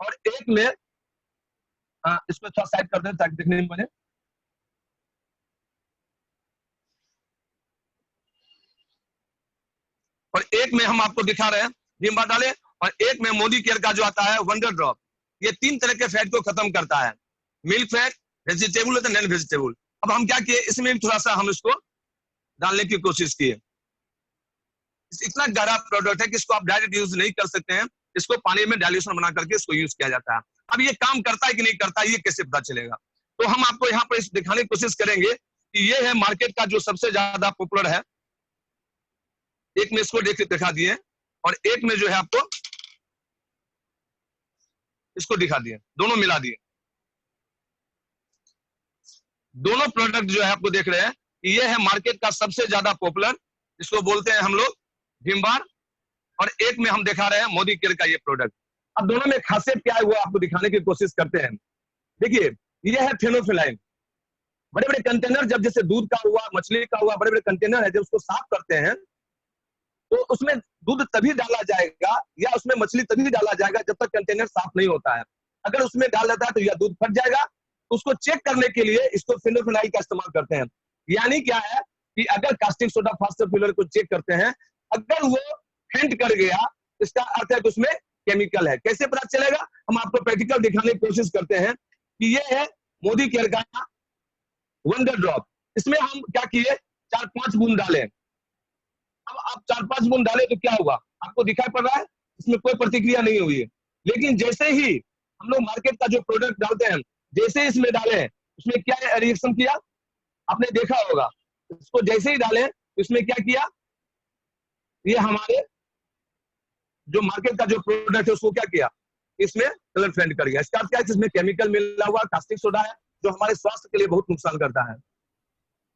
और एक में इसको थोड़ा साइड कर दें ताकि दिखने में बने। और एक में हम आपको दिखा रहे हैं भीम बार डाले, और एक में मोदी केयर का जो आता है वंडर ड्रॉप। ये 3 तरह के फैट को खत्म करता है, मिल्क फैट, वेजिटेबल और नॉन वेजिटेबल। अब हम क्या किए, इसमें भी थोड़ा सा हम इसको डालने की कोशिश किए। इतना गहरा प्रोडक्ट है कि इसको आप डायरेक्ट यूज नहीं कर सकते हैं, इसको पानी में डाइल्यूशन बना करके इसको यूज किया जाता है। अब ये काम करता है कि नहीं करता है, ये कैसे पता चलेगा। तो हम आपको यहाँ पर दिखाने की कोशिश करेंगे कि ये है मार्केट का जो सबसे ज्यादा पॉपुलर है। एक में इसको दिखा दिए और एक में जो है आपको इसको दिखा दिए, दोनों मिला दिए। दोनों प्रोडक्ट जो है आपको देख रहे हैं, ये है मार्केट का सबसे ज्यादा पॉपुलर, इसको बोलते हैं हम लोग भीम बार, और एक में हम दिखा रहे हैं मोदी केयर का ये प्रोडक्ट। अब दोनों में खासियत क्या है वो आपको दिखाने की कोशिश करते हैं। देखिए, ये है फेनोफिलाइन। बड़े बड़े कंटेनर, जब जैसे दूध का हुआ, मछली का हुआ, बड़े बड़े कंटेनर है, जब उसको साफ करते हैं तो उसमें दूध तभी डाला जाएगा या उसमें मछली तभी डाला जाएगा जब तक कंटेनर साफ नहीं होता है। अगर उसमें डाल देता है तो या दूध फट जाएगा। तो उसको चेक करने के लिए इसको फेनोफिनाइल का इस्तेमाल करते हैं। यानी क्या है कि अगर कास्टिक सोडा फास्टोफिलर को चेक करते हैं, अगर वो फेंट कर गया, इसका अर्थ है कि उसमें केमिकल है। कैसे पता चलेगा, हम आपको प्रैक्टिकल दिखाने की कोशिश करते हैं कि ये है मोदी केयर का वंडर ड्रॉप। इसमें हम क्या किए, 4-5 बूंद डाले। अब आप 4-5 बूंद डाले तो क्या हुआ, आपको दिखाई पड़ रहा है, इसमें कोई प्रतिक्रिया नहीं हुई है। लेकिन जैसे ही हम लोग मार्केट का जो प्रोडक्ट डालते हैं, जैसे इसमें डाले, उसमें क्या रिएक्शन किया आपने देखा होगा। इसको जैसे ही डाले इसमें क्या किया, ये हमारे जो मार्केट का जो प्रोडक्ट है उसको क्या किया, इसमें कलर फेंट कर गया। इसका क्या है, इसमें केमिकल मिला हुआ कास्टिक सोडा है जो हमारे स्वास्थ्य के लिए बहुत नुकसान करता है।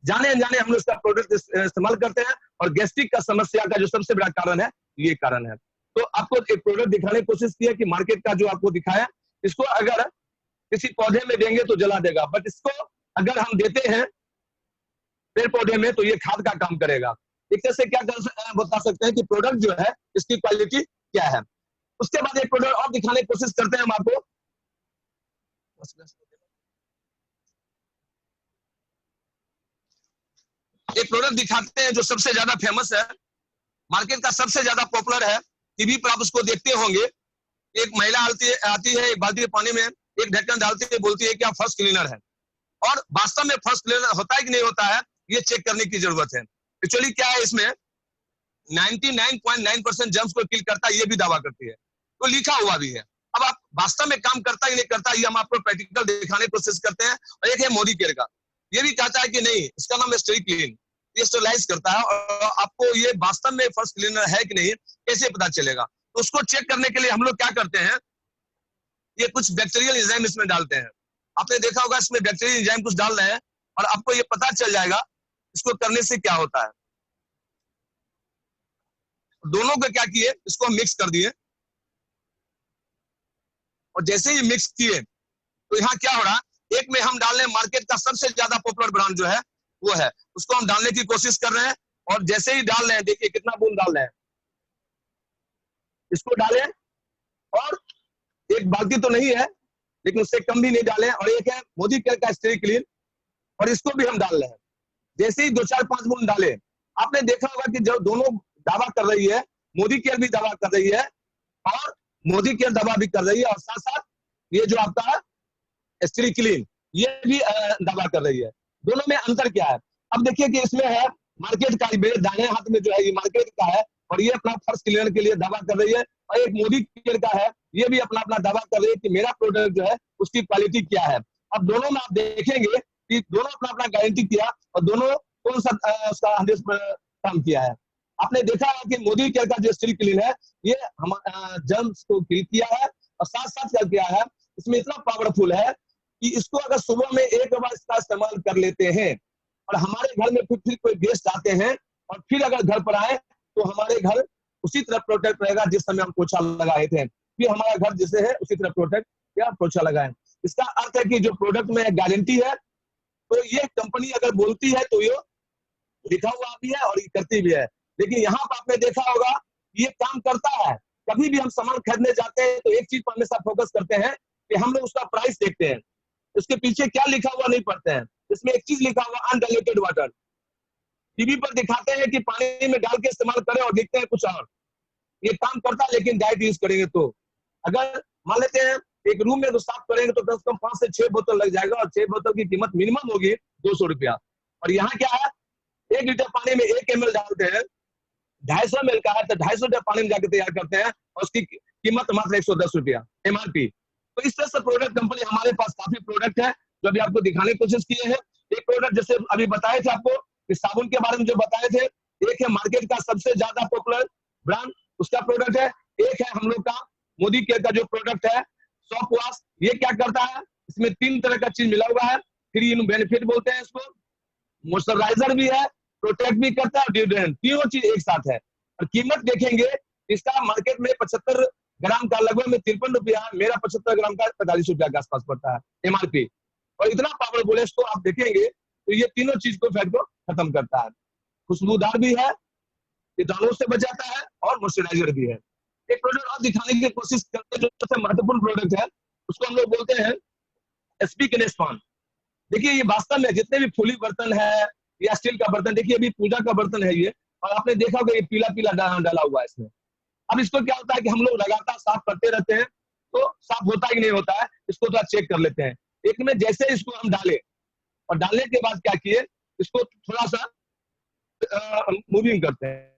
जाने अनजाने हम लोग इसका प्रोडक्ट इस्तेमाल करते हैं, और गैस्ट्रिक का समस्या का जो सबसे बड़ा कारण है ये कारण है। तो आपको एक प्रोडक्ट दिखाने की कोशिश की है कि मार्केट का जो आपको दिखाया, इसको अगर किसी पौधे में देंगे तो जला देगा, बट इसको अगर हम देते हैं पेड़ पौधे में तो ये खाद का काम करेगा। एक तरह से क्या बता सकते हैं कि प्रोडक्ट जो है इसकी क्वालिटी क्या है। उसके बाद एक प्रोडक्ट और दिखाने की कोशिश करते हैं हम आपको। एक प्रोडक्ट दिखाते हैं जो सबसे ज्यादा फेमस है, मार्केट का सबसे ज्यादा पॉपुलर है। टीवी पर आप उसको देखते होंगे, एक महिला आती है एक बाल्टी पानी में एक ढक्कन डालती है, बोलती है कि आप फर्स्ट क्लीनर है। और वास्तव में फर्स्ट क्लीनर होता है कि नहीं होता है, ये चेक करने की जरूरत है। एक्चुअली क्या है, इसमें 99.9% जर्म्स को किल करता है, ये भी दावा करती है, तो लिखा हुआ भी है। अब आप वास्तव में काम करता ही नहीं करता, ये हम आपको प्रैक्टिकल दिखाने की कोशिश करते हैं। और एक है मोदी केयर का, ये भी कहता है कि नहीं, इसका नाम है स्टेरी क्लीन, ये स्टेरिलाइज करता है, और आपको ये वास्तव में फर्स्ट क्लीनर है कि नहीं कैसे पता चलेगा। तो उसको चेक करने के लिए हम लोग क्या करते हैं, ये कुछ बैक्टीरियल एंजाइम इसमें डालते हैं। आपने देखा होगा इसमें बैक्टीरियल एंजाइम कुछ डाल रहे हैं, और आपको ये पता चल जाएगा इसको करने से क्या होता है। दोनों को क्या किए, इसको हम मिक्स कर दिए, और जैसे ही मिक्स किए तो यहाँ क्या हो रहा है, एक में हम डाल रहे हैं मार्केट का सबसे ज्यादा पॉपुलर ब्रांड जो है वो है, उसको हम डालने की कोशिश कर रहे हैं। और जैसे ही डाल रहे हैं, देखिए कितना बूंद डाल रहे हैं, इसको डालें, और एक बाल्टी तो नहीं है लेकिन उससे कम भी नहीं डालें। और एक है मोदी केयर का स्टेरी क्लीन, और इसको भी हम डाल रहे हैं। जैसे ही 2-4-5 बूंद डाले, आपने देखा होगा कि जब दोनों दावा कर रही है, मोदी केयर भी दावा कर रही है और मोदी केयर दावा भी कर रही है, और साथ साथ ये जो आपका स्टेरी क्लीन ये भी दावा कर रही है। दोनों में अंतर क्या है, अब देखिए कि इसमें है मार्केट का, मेरे दाहिने हाथ में जो है ये मार्केट का है, और ये अपना फर्स्ट क्लीनर के लिए दावा कर रही है। और एक मोदी केयर का है, ये भी अपना अपना दावा कर रही है कि मेरा प्रोडक्ट जो है उसकी क्वालिटी क्या है। अब दोनों में आप देखेंगे कि दोनों अपना अपना गारंटी किया, और दोनों कौन सा उसका 100% काम किया है। आपने देखा है कि मोदी केयर का जो स्टेरी क्लीन है, ये हम जर्म्स को किल किया है, और साथ साथ क्या किया है, इसमें इतना पावरफुल है कि इसको अगर सुबह में एक बार इसका इस्तेमाल कर लेते हैं, और हमारे घर में फिर कोई गेस्ट आते हैं, और फिर अगर घर पर आए तो हमारे घर उसी तरह प्रोटेक्ट रहेगा जिस समय हम पोछा लगाए थे, फिर हमारा घर जैसे है उसी तरह प्रोटेक्ट या पोछा लगाए। इसका अर्थ है कि जो प्रोडक्ट में गारंटी है, तो ये कंपनी अगर बोलती है तो ये लिखा हुआ भी है और ये करती भी है। लेकिन यहाँ पर आपने देखा होगा ये काम करता है। कभी भी हम सामान खरीदने जाते हैं तो एक चीज पर हमेशा फोकस करते हैं कि हम लोग उसका प्राइस देखते हैं, उसके पीछे क्या लिखा हुआ नहीं पढ़ते हैं। इसमें एक चीज लिखा हुआ अनडाइल्यूटेड वाटर, टीवी पर दिखाते हैं कि पानी में डाल के इस्तेमाल करें और देखते हैं कुछ और। ये काम करता है, लेकिन डाइट यूज करेंगे तो अगर मान लेते हैं एक रूम में तो साफ करेंगे तो कम से कम 5 से 6 बोतल लग जाएगा, और 6 बोतल की कीमत मिनिमम होगी 200 रुपया। और यहाँ क्या है, 1 लीटर पानी में 1 ml डालते हैं, 250 ml का है तो 250 लीटर पानी में जाकर तैयार करते हैं, और उसकी कीमत मात्र 110 रुपया MRP। तो इस तरह से प्रोडक्ट कंपनी, हमारे पास काफी प्रोडक्ट है जो अभी आपको दिखाने की कोशिश किए हैं। एक प्रोडक्ट जैसे अभी बताए थे आपको कि साबुन के बारे में जो बताए थे, एक है मार्केट का सबसे ज्यादा पॉपुलर ब्रांड, उसका प्रोडक्ट है। एक है हम लोग का मोदी केयर का जो प्रोडक्ट है सॉफ्ट वॉश। ये क्या करता है, इसमें 3 तरह का चीज मिला हुआ है, 3 इन बेनिफिट बोलते हैं इसको। मॉइस्चराइजर भी है, प्रोटेक्ट भी करता है, डिओड्रेंट, तीनों चीज एक साथ है। और कीमत देखेंगे इसका मार्केट में 75 ग्राम का लगभग में 53 रुपया, मेरा 75 ग्राम का 45 रुपया के आसपास पड़ता है MRP। और इतना पावरफुल है, इसको आप देखेंगे तो ये तीनों चीज को फैट को खत्म करता है। खुशबूदार भी है, कीटाणु से बचाता है, और मॉइस्चराइजर भी है। एक प्रोडक्ट और दिखाने की कोशिश करते हैं जो सबसे महत्वपूर्ण प्रोडक्ट है, उसको हम लोग बोलते हैं SP किनेस्पान। देखिए ये वास्तव में जितने भी फुली बर्तन है या स्टील का बर्तन, देखिए अभी पूजा का बर्तन है ये, और आपने देखा होगा ये पीला पीला डाला हुआ है इसमें। अब इसको क्या होता है कि हम लोग लगातार साफ करते रहते हैं तो साफ होता ही नहीं होता है, इसको थोड़ा चेक कर लेते हैं। एक में जैसे इसको हम डाले, और डालने के बाद क्या किए, इसको थोड़ा सा मूविंग करते हैं।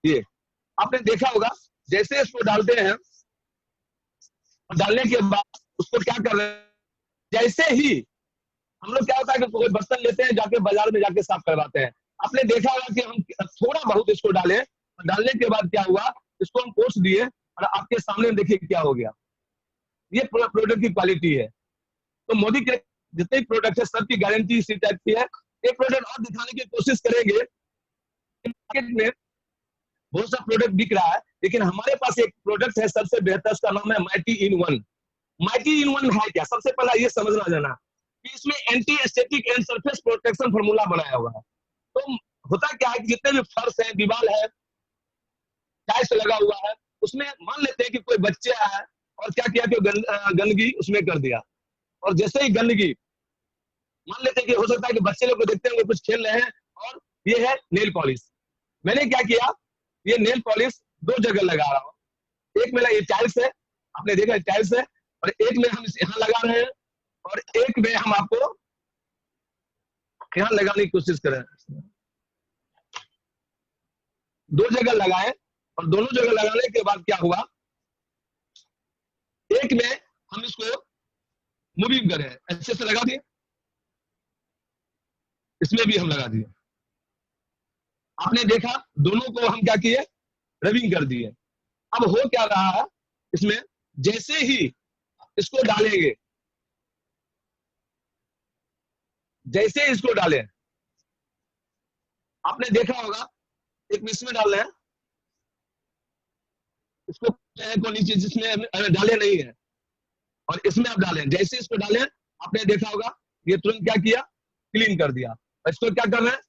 ये आपने देखा होगा जैसे इसको डालते हैं, डालने के बाद उसको क्या कर रहे हैं, जैसे ही हम लोग क्या होता है कि कोई बर्तन लेते हैं, जाके बाजार में जाके साफ करवाते हैं। आपने देखा होगा कि हम थोड़ा बहुत इसको डालें, डालने के बाद क्या हुआ, इसको हम पोंछ दिए, और आपके सामने देखिए क्या हो गया। ये प्रोडक्ट की क्वालिटी है। तो मोदी के जितने प्रोडक्ट है सबकी गारंटी इसी टाइप की है। एक प्रोडक्ट और दिखाने की कोशिश करेंगे। मार्केट में बहुत सा प्रोडक्ट बिक रहा है, लेकिन हमारे पास एक प्रोडक्ट है सबसे बेहतर, उसका नाम है mighty in one. Mighty in one है क्या, सबसे पहला ये समझना जाना कि इसमें anti static and surface protection formula बनाया हुआ है। तो होता क्या है कि जितने भी फर्श है, दीवार है, टाइल्स लगा हुआ है, उसमें मान लेते हैं कि कोई बच्चे आया और क्या किया कि गंदगी उसमें कर दिया, और जैसे ही गंदगी, मान लेते हैं कि हो सकता है कि बच्चे लोग को देखते हैं कुछ खेल रहे हैं, और ये है नेल पॉलिश। मैंने क्या किया, ये नेल पॉलिश 2 जगह लगा रहा हूँ। एक मेरा ये टाइल्स है, आपने देखा टाइल्स है, और एक में हम यहाँ लगा रहे हैं, और एक में हम आपको यहाँ लगाने की कोशिश करें। 2 जगह लगाए और दोनों जगह लगाने के बाद क्या हुआ, एक में हम इसको मूविंग करें, ऐसे से लगा दिए, इसमें भी हम लगा दिए। आपने देखा दोनों को हम क्या किए, रबिंग कर दिए। अब हो क्या रहा है इसमें, जैसे ही इसको डालेंगे, जैसे ही इसको डालें, आपने देखा होगा एक इसमें डाल रहे हैं, इसको को नीचे जिसमें डाले नहीं है, और इसमें आप डालें, जैसे इसको डालें आपने देखा होगा ये तुरंत क्या किया, क्लीन कर दिया। इसको क्या कर रहे हैं,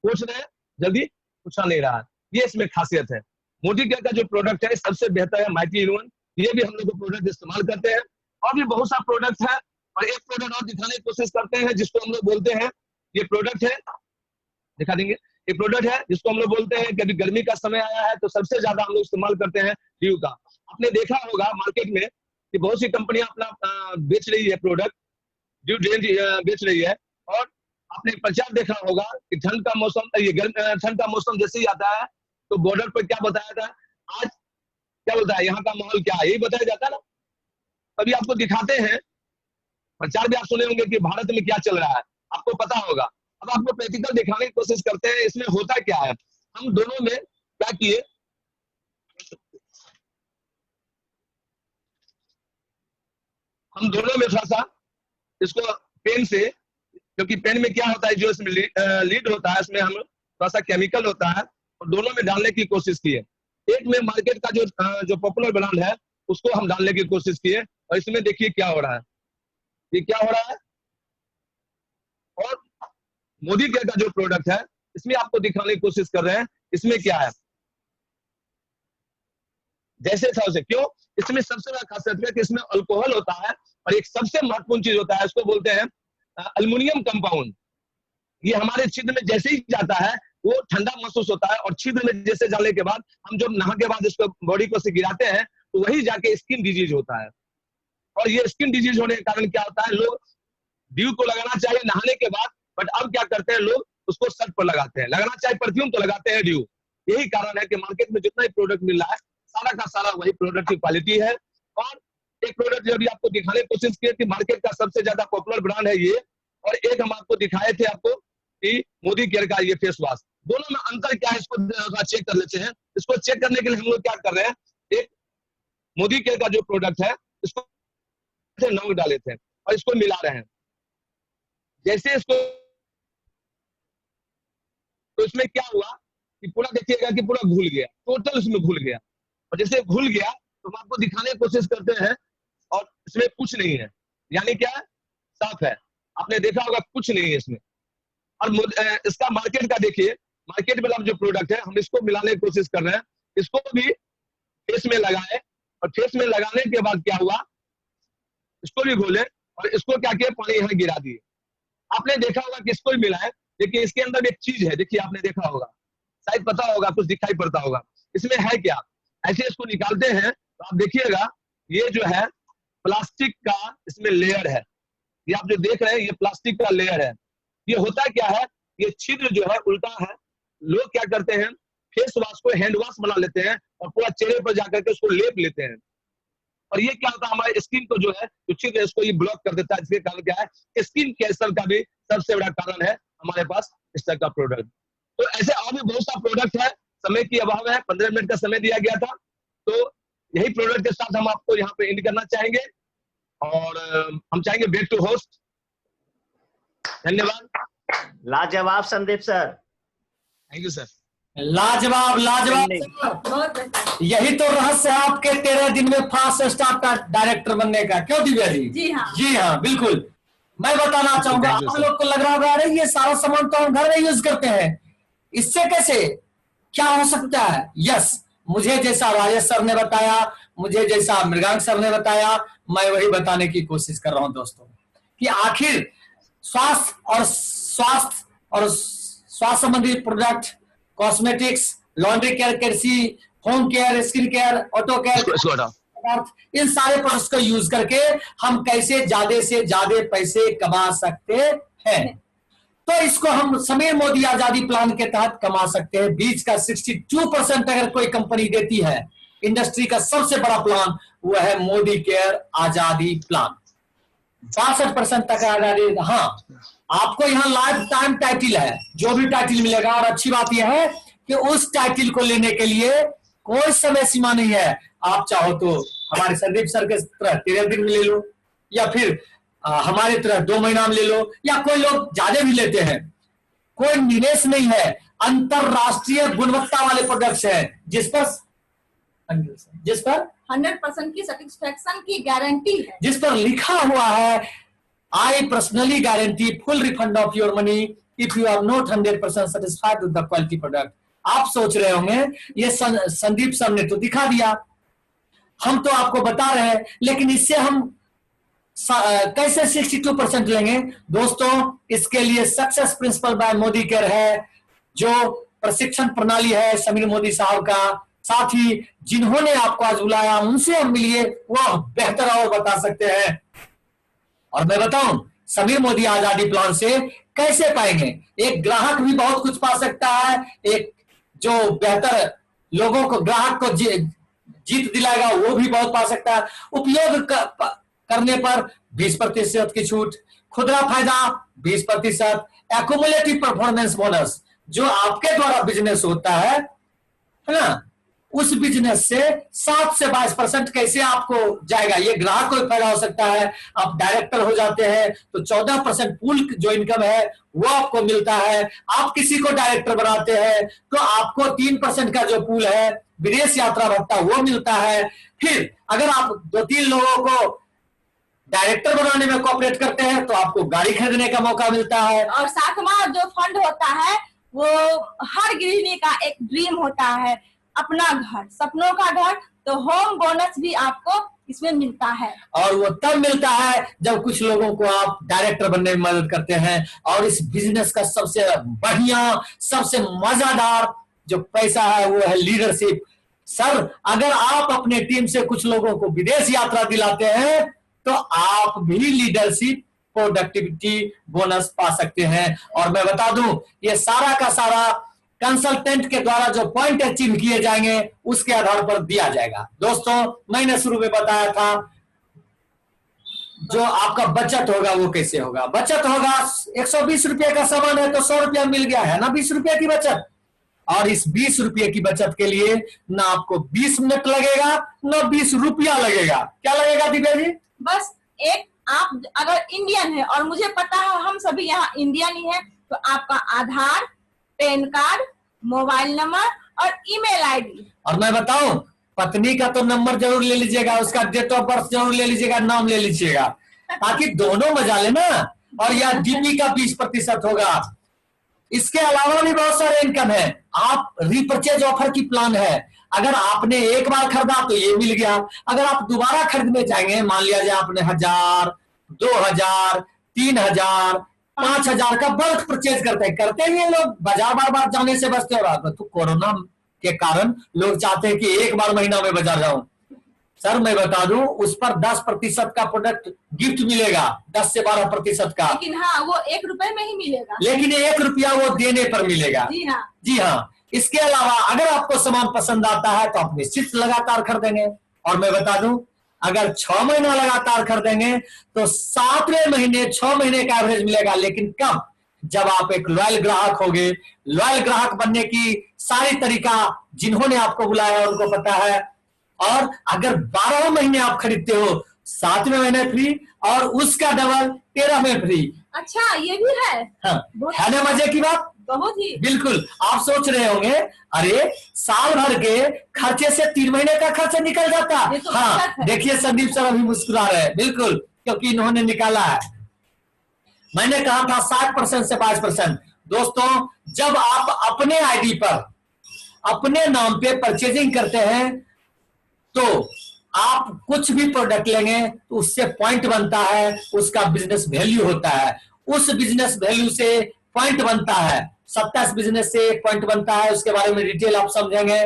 पोंछ रहे हैं, जल्दी पूछा नहीं रहा है। ये इसमें खासियत है। मोदी केयर का जो प्रोडक्ट है सबसे बेहतर है माइटी इन वन। ये भी हम लोग प्रोडक्ट इस्तेमाल करते हैं, और भी बहुत सा प्रोडक्ट है। और एक प्रोडक्ट और दिखाने की कोशिश करते हैं जिसको हम लोग बोलते हैं, ये प्रोडक्ट है, दिखा देंगे। ये प्रोडक्ट है जिसको हम लोग बोलते हैं कि अभी गर्मी का समय आया है तो सबसे ज्यादा हम लोग इस्तेमाल करते हैं ड्यू का। आपने देखा होगा मार्केट में कि बहुत सी कंपनियां अपना बेच रही है प्रोडक्ट, ड्यू रेंज बेच रही है। और आपने प्रचार देखा होगा कि ठंड का मौसम, ये ठंड का मौसम जैसे ही आता है तो बॉर्डर पर क्या बताया था, आज क्या बोलता है, यहाँ का माहौल क्या है, यही बताया जाता है ना। अभी आपको दिखाते हैं, प्रचार भी आप सुने होंगे कि भारत में क्या चल रहा है, आपको पता होगा। अब आपको प्रैक्टिकल दिखाने की कोशिश करते हैं इसमें होता क्या है। हम दोनों में क्या किए, हम दोनों में थोड़ा सा इसको पेन से, क्योंकि पेन में क्या होता है, जो इसमें लीड होता है इसमें हम थोड़ा सा केमिकल होता है, और दोनों में डालने की कोशिश की है। एक में मार्केट का जो पॉपुलर ब्रांड है उसको हम डालने की कोशिश किए, और इसमें देखिए क्या हो रहा है, ये क्या हो रहा है। और मोदी केयर का जो प्रोडक्ट है इसमें आपको दिखाने की कोशिश कर रहे हैं, इसमें क्या है, जैसे था उसे क्यों। इसमें सबसे बड़ा खासियत है कि इसमें अल्कोहल होता है, और एक सबसे महत्वपूर्ण चीज होता है, इसको बोलते हैं एल्युमिनियम कंपाउंड। ये हमारे छिद्र में जैसे ही जाता है वो ठंडा महसूस होता है, और छिद्र में जैसे जाने के बाद हम जब नहा के बाद इसको बॉडी को से गिराते हैं तो वही जाके स्किन डिजीज होता है। और ये स्किन डिजीज होने के कारण क्या होता है, लोग ड्यू को लगाना चाहिए नहाने के बाद, बट अब क्या करते हैं लोग उसको शर्ट पर लगाते हैं, लगाना चाहिए परफ्यूम तो लगाते हैं ड्यू। यही कारण है कि मार्केट में जितना ही प्रोडक्ट मिल रहा है सारा का सारा वही प्रोडक्ट की क्वालिटी है। और एक प्रोडक्ट जो अभी आपको दिखाने की कोशिश की कि मार्केट का सबसे ज्यादा पॉपुलर ब्रांड है ये, और एक हम आपको दिखाए थे आपको कि मोदी केयर का ये फेस वॉश। दोनों में अंतर क्या है इसको चेक कर लेते हैं। इसको चेक करने के लिए हम लोग क्या कर रहे हैं, एक मोदी केयर का जो प्रोडक्ट है इसको नमक डाले थे और इसको मिला रहे हैं। जैसे इसको, तो इसमें क्या हुआ कि पूरा देखिएगा कि पूरा घुल गया, टोटल इसमें घुल गया। और जैसे घुल गया तो हम आपको दिखाने की कोशिश करते हैं, और इसमें कुछ नहीं है, यानी क्या है, साफ है। आपने देखा होगा कुछ नहीं है इसमें। और इसका मार्केट का देखिए, मार्केट वाला जो प्रोडक्ट है हम इसको मिलाने की कोशिश कर रहे हैं। इसको भी फेस में लगाए, और फेस में लगाने के बाद क्या हुआ, इसको भी घोले और इसको क्या किया, पानी यहाँ गिरा दिए। आपने देखा होगा कि इसको भी मिलाए, लेकिन इसके अंदर एक चीज है, देखिए आपने देखा होगा, शायद पता होगा, कुछ दिखाई पड़ता होगा। इसमें है क्या, ऐसे इसको निकालते हैं तो आप देखिएगा ये जो है प्लास्टिक का इसमें लेयर है। ये आप जो देख रहे हैं ये प्लास्टिक का लेयर है। ये होता क्या है, ये छिद्र जो है उल्टा है। लोग क्या करते हैं, फेस वॉश को हैंड वॉश बना लेते हैं और पूरा चेहरे पर जाकर के उसको लेप लेते हैं। और ये क्या होता है, हमारे स्किन को जो है जो छिद्र है इसको ये ब्लॉक कर देता है, जिसके कारण क्या है, स्किन कैंसर का भी सबसे बड़ा कारण है हमारे पास इस तरह का प्रोडक्ट। तो ऐसे और भी बहुत सा प्रोडक्ट है, समय की अभाव है, 15 मिनट का समय दिया गया था, तो यही प्रोडक्ट के साथ हम आपको यहाँ पे एंड करना चाहेंगे, और हम चाहेंगे बैक टू होस्ट। धन्यवाद। लाजवाब Sandeep sir. Thank you sir. लाजवाब लाजवाब। यही तो रहस्य है आपके 13 दिन में फास्ट स्टार का डायरेक्टर बनने का, क्यों दिव्या जी? जी हाँ, जी हाँ, बिल्कुल। मैं बताना चाहूंगा, आप लोग को लग रहा होगा अरे ये सारा सामान तो हम घर में यूज करते हैं, इससे कैसे क्या हो सकता है? यस, मुझे जैसा राजेश सर ने बताया, मुझे जैसा मृगांक सर ने बताया, मैं वही बताने की कोशिश कर रहा हूं दोस्तों, कि आखिर स्वास्थ्य और स्वास्थ्य संबंधी प्रोडक्ट, कॉस्मेटिक्स, लॉन्ड्री केयर, कृषि, home care, skin care, auto care, इन सारे प्रोडक्ट्स को यूज करके हम कैसे ज्यादा से ज्यादा पैसे कमा सकते हैं। तो इसको हम समीर मोदी आजादी प्लान के तहत कमा सकते हैं। बीच का 62% अगर कोई कंपनी देती है, इंडस्ट्री का सबसे बड़ा प्लान वो है मोदी केयर आजादी प्लान। 62% तक आजादी। हाँ, आपको यहाँ लाइफ टाइम टाइटिल है, जो भी टाइटिल मिलेगा। और अच्छी बात यह है कि उस टाइटिल को लेने के लिए कोई समय सीमा नहीं है। आप चाहो तो हमारे संदीप सर के तरह 13 दिन में ले लो, या फिर हमारे तरह 2 महीना में ले लो, या कोई लोग ज्यादा भी लेते हैं। कोई निवेश नहीं है, अंतरराष्ट्रीय गुणवत्ता वाले प्रोडक्ट्स हैं जिस पर 100% की सेटिस्फेक्शन की गारंटी है, जिस पर लिखा हुआ है I personally guarantee full refund of your money if you are not 100% satisfied with the quality product. आप सोच रहे होंगे ये संदीप सर ने तो दिखा दिया, हम तो आपको बता रहे हैं, लेकिन इससे हम कैसे 62% लेंगे? दोस्तों, इसके लिए success principal bye Modi care है, जो प्रशिक्षण प्रणाली है समीर मोदी साहब का। साथ ही जिन्होंने आपको आज बुलाया उनसे हम मिलिए, वह बेहतर और बता सकते हैं। और मैं बताऊं, समीर मोदी आजादी प्लान से कैसे पाएंगे? एक ग्राहक भी बहुत कुछ पा सकता है, एक जो बेहतर लोगों को, ग्राहक को जीत दिलाएगा वो भी बहुत पा सकता है। उपयोग करने पर 20% की छूट, खुदरा फायदा 20%, एक्युमुलेटिव परफॉर्मेंस बोनस, जो आपके द्वारा बिजनेस होता है ना, उस बिजनेस से 7 से 22% कैसे आपको जाएगा? ये ग्राहक को भी फायदा हो सकता है। आप डायरेक्टर हो जाते हैं तो 14% पूल जो इनकम है वो आपको मिलता है। आप किसी को डायरेक्टर बनाते हैं तो आपको 3% का जो पूल है विदेश यात्रा भत्ता वो मिलता है। फिर अगर आप 2-3 लोगों को डायरेक्टर बनाने में कोऑपरेट करते हैं तो आपको गाड़ी खरीदने का मौका मिलता है। और सातवां जो फंड होता है वो हर गृहिणी का एक ड्रीम होता है, अपना घर, सपनों का घर। तो होम बोनस भी आपको इसमें मिलता है, और वो तब मिलता है जब कुछ लोगों को आप डायरेक्टर बनने में मदद करते हैं। और इस बिजनेस का सबसे बढ़िया, सबसे मजेदार जो पैसा है वो है लीडरशिप। सर, अगर आप अपने टीम से कुछ लोगों को विदेश यात्रा दिलाते हैं तो आप भी लीडरशिप प्रोडक्टिविटी बोनस पा सकते हैं। और मैं बता दूं, ये सारा का सारा कंसल्टेंट के द्वारा जो पॉइंट अचीव किए जाएंगे उसके आधार पर दिया जाएगा। दोस्तों, मैंने शुरू में बताया था जो आपका बचत होगा वो कैसे होगा। बचत होगा, 120 रुपए का सामान है तो 100 रुपया मिल गया है ना, 20 रुपए की बचत। और इस 20 रुपए की बचत के लिए ना आपको 20 मिनट लगेगा ना 20 रुपया लगेगा। क्या लगेगा दिव्या जी? बस एक, आप अगर इंडियन है, और मुझे पता है हम सभी यहाँ इंडियन ही है, तो आपका आधार, पैन कार्ड, मोबाइल नंबर और ईमेल आईडी। और मैं बताऊं, पत्नी का तो नंबर जरूर ले लीजिएगा, उसका डेट ऑफ बर्थ जरूर ले लीजिएगा, नाम ले लीजिएगा, ताकि दोनों मजा ले ना। और यह डीपी का 20% होगा। इसके अलावा भी बहुत सारे इनकम है। आप रिपर्चेज ऑफर की प्लान है, अगर आपने एक बार खरीदा तो ये मिल गया। अगर आप दोबारा खरीदने जाएंगे, मान लिया जाए आपने 1000, 2000, 3000, 5000 का बल्क परचेज करते हैं लोग। बाजार बार बार जाने से बचते हो रहा था, तो कोरोना के कारण लोग चाहते हैं कि एक बार महीना में बाजार जाऊं। सर, मैं बता दूं, उस पर 10% का प्रोडक्ट गिफ्ट मिलेगा, 10 से 12% का। लेकिन हाँ, वो 1 रुपए में ही मिलेगा, लेकिन 1 रुपया वो देने पर मिलेगा। जी हाँ, जी हाँ। इसके अलावा अगर आपको सामान पसंद आता है तो आप निश्चित लगातार खरीदेंगे। और मैं बता दूं, अगर 6 महीना लगातार खरीदेंगे तो 7वें महीने 6 महीने का एवरेज मिलेगा। लेकिन कब? जब आप एक लॉयल ग्राहक होंगे। लॉयल ग्राहक बनने की सारी तरीका जिन्होंने आपको बुलाया उनको पता है। और अगर 12 महीने आप खरीदते हो, 7वें महीने फ्री, और उसका डबल 13 में फ्री। अच्छा, ये भी है। हाँ, है ना मजे की बात? बहुत ही। बिल्कुल। आप सोच रहे होंगे, अरे साल भर के खर्चे से 3 महीने का खर्चा निकल जाता। तो हाँ, देखिए संदीप सर अभी मुस्कुरा रहे हैं। बिल्कुल, क्योंकि इन्होंने निकाला है। मैंने कहा था 60% से 5%। दोस्तों, जब आप अपने आईडी पर अपने नाम पे परचेजिंग करते हैं तो आप कुछ भी प्रोडक्ट लेंगे तो उससे पॉइंट बनता है, उसका बिजनेस वैल्यू होता है। उस बिजनेस वैल्यू से पॉइंट बनता है। 27 बिजनेस से एक पॉइंट बनता है, उसके बारे में डिटेल आप समझेंगे।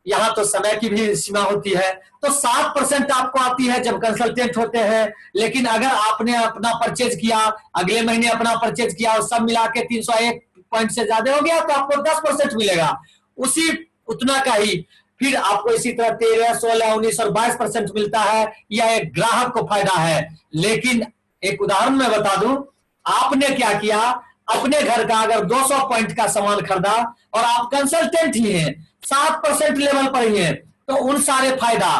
यहाँ तो समय की भी सीमा होती है, तो 7% आपको आती है जब कंसल्टेंट होते हैं। लेकिन अगर आपने अपना परचेज किया, अगले महीने अपना परचेज किया और सब मिला के 301 पॉइंट से ज्यादा हो गया तो आपको 10% मिलेगा, उसी उतना का ही। फिर आपको इसी तरह 13, 16, 19 और 22% मिलता है। यह एक ग्राहक को फायदा है। लेकिन एक उदाहरण मैं बता दूं, आपने क्या किया, अपने घर का अगर 200 पॉइंट का सामान खरीदा और आप कंसल्टेंट ही हैं, 7% लेवल पर ही हैं, तो उन सारे फायदा,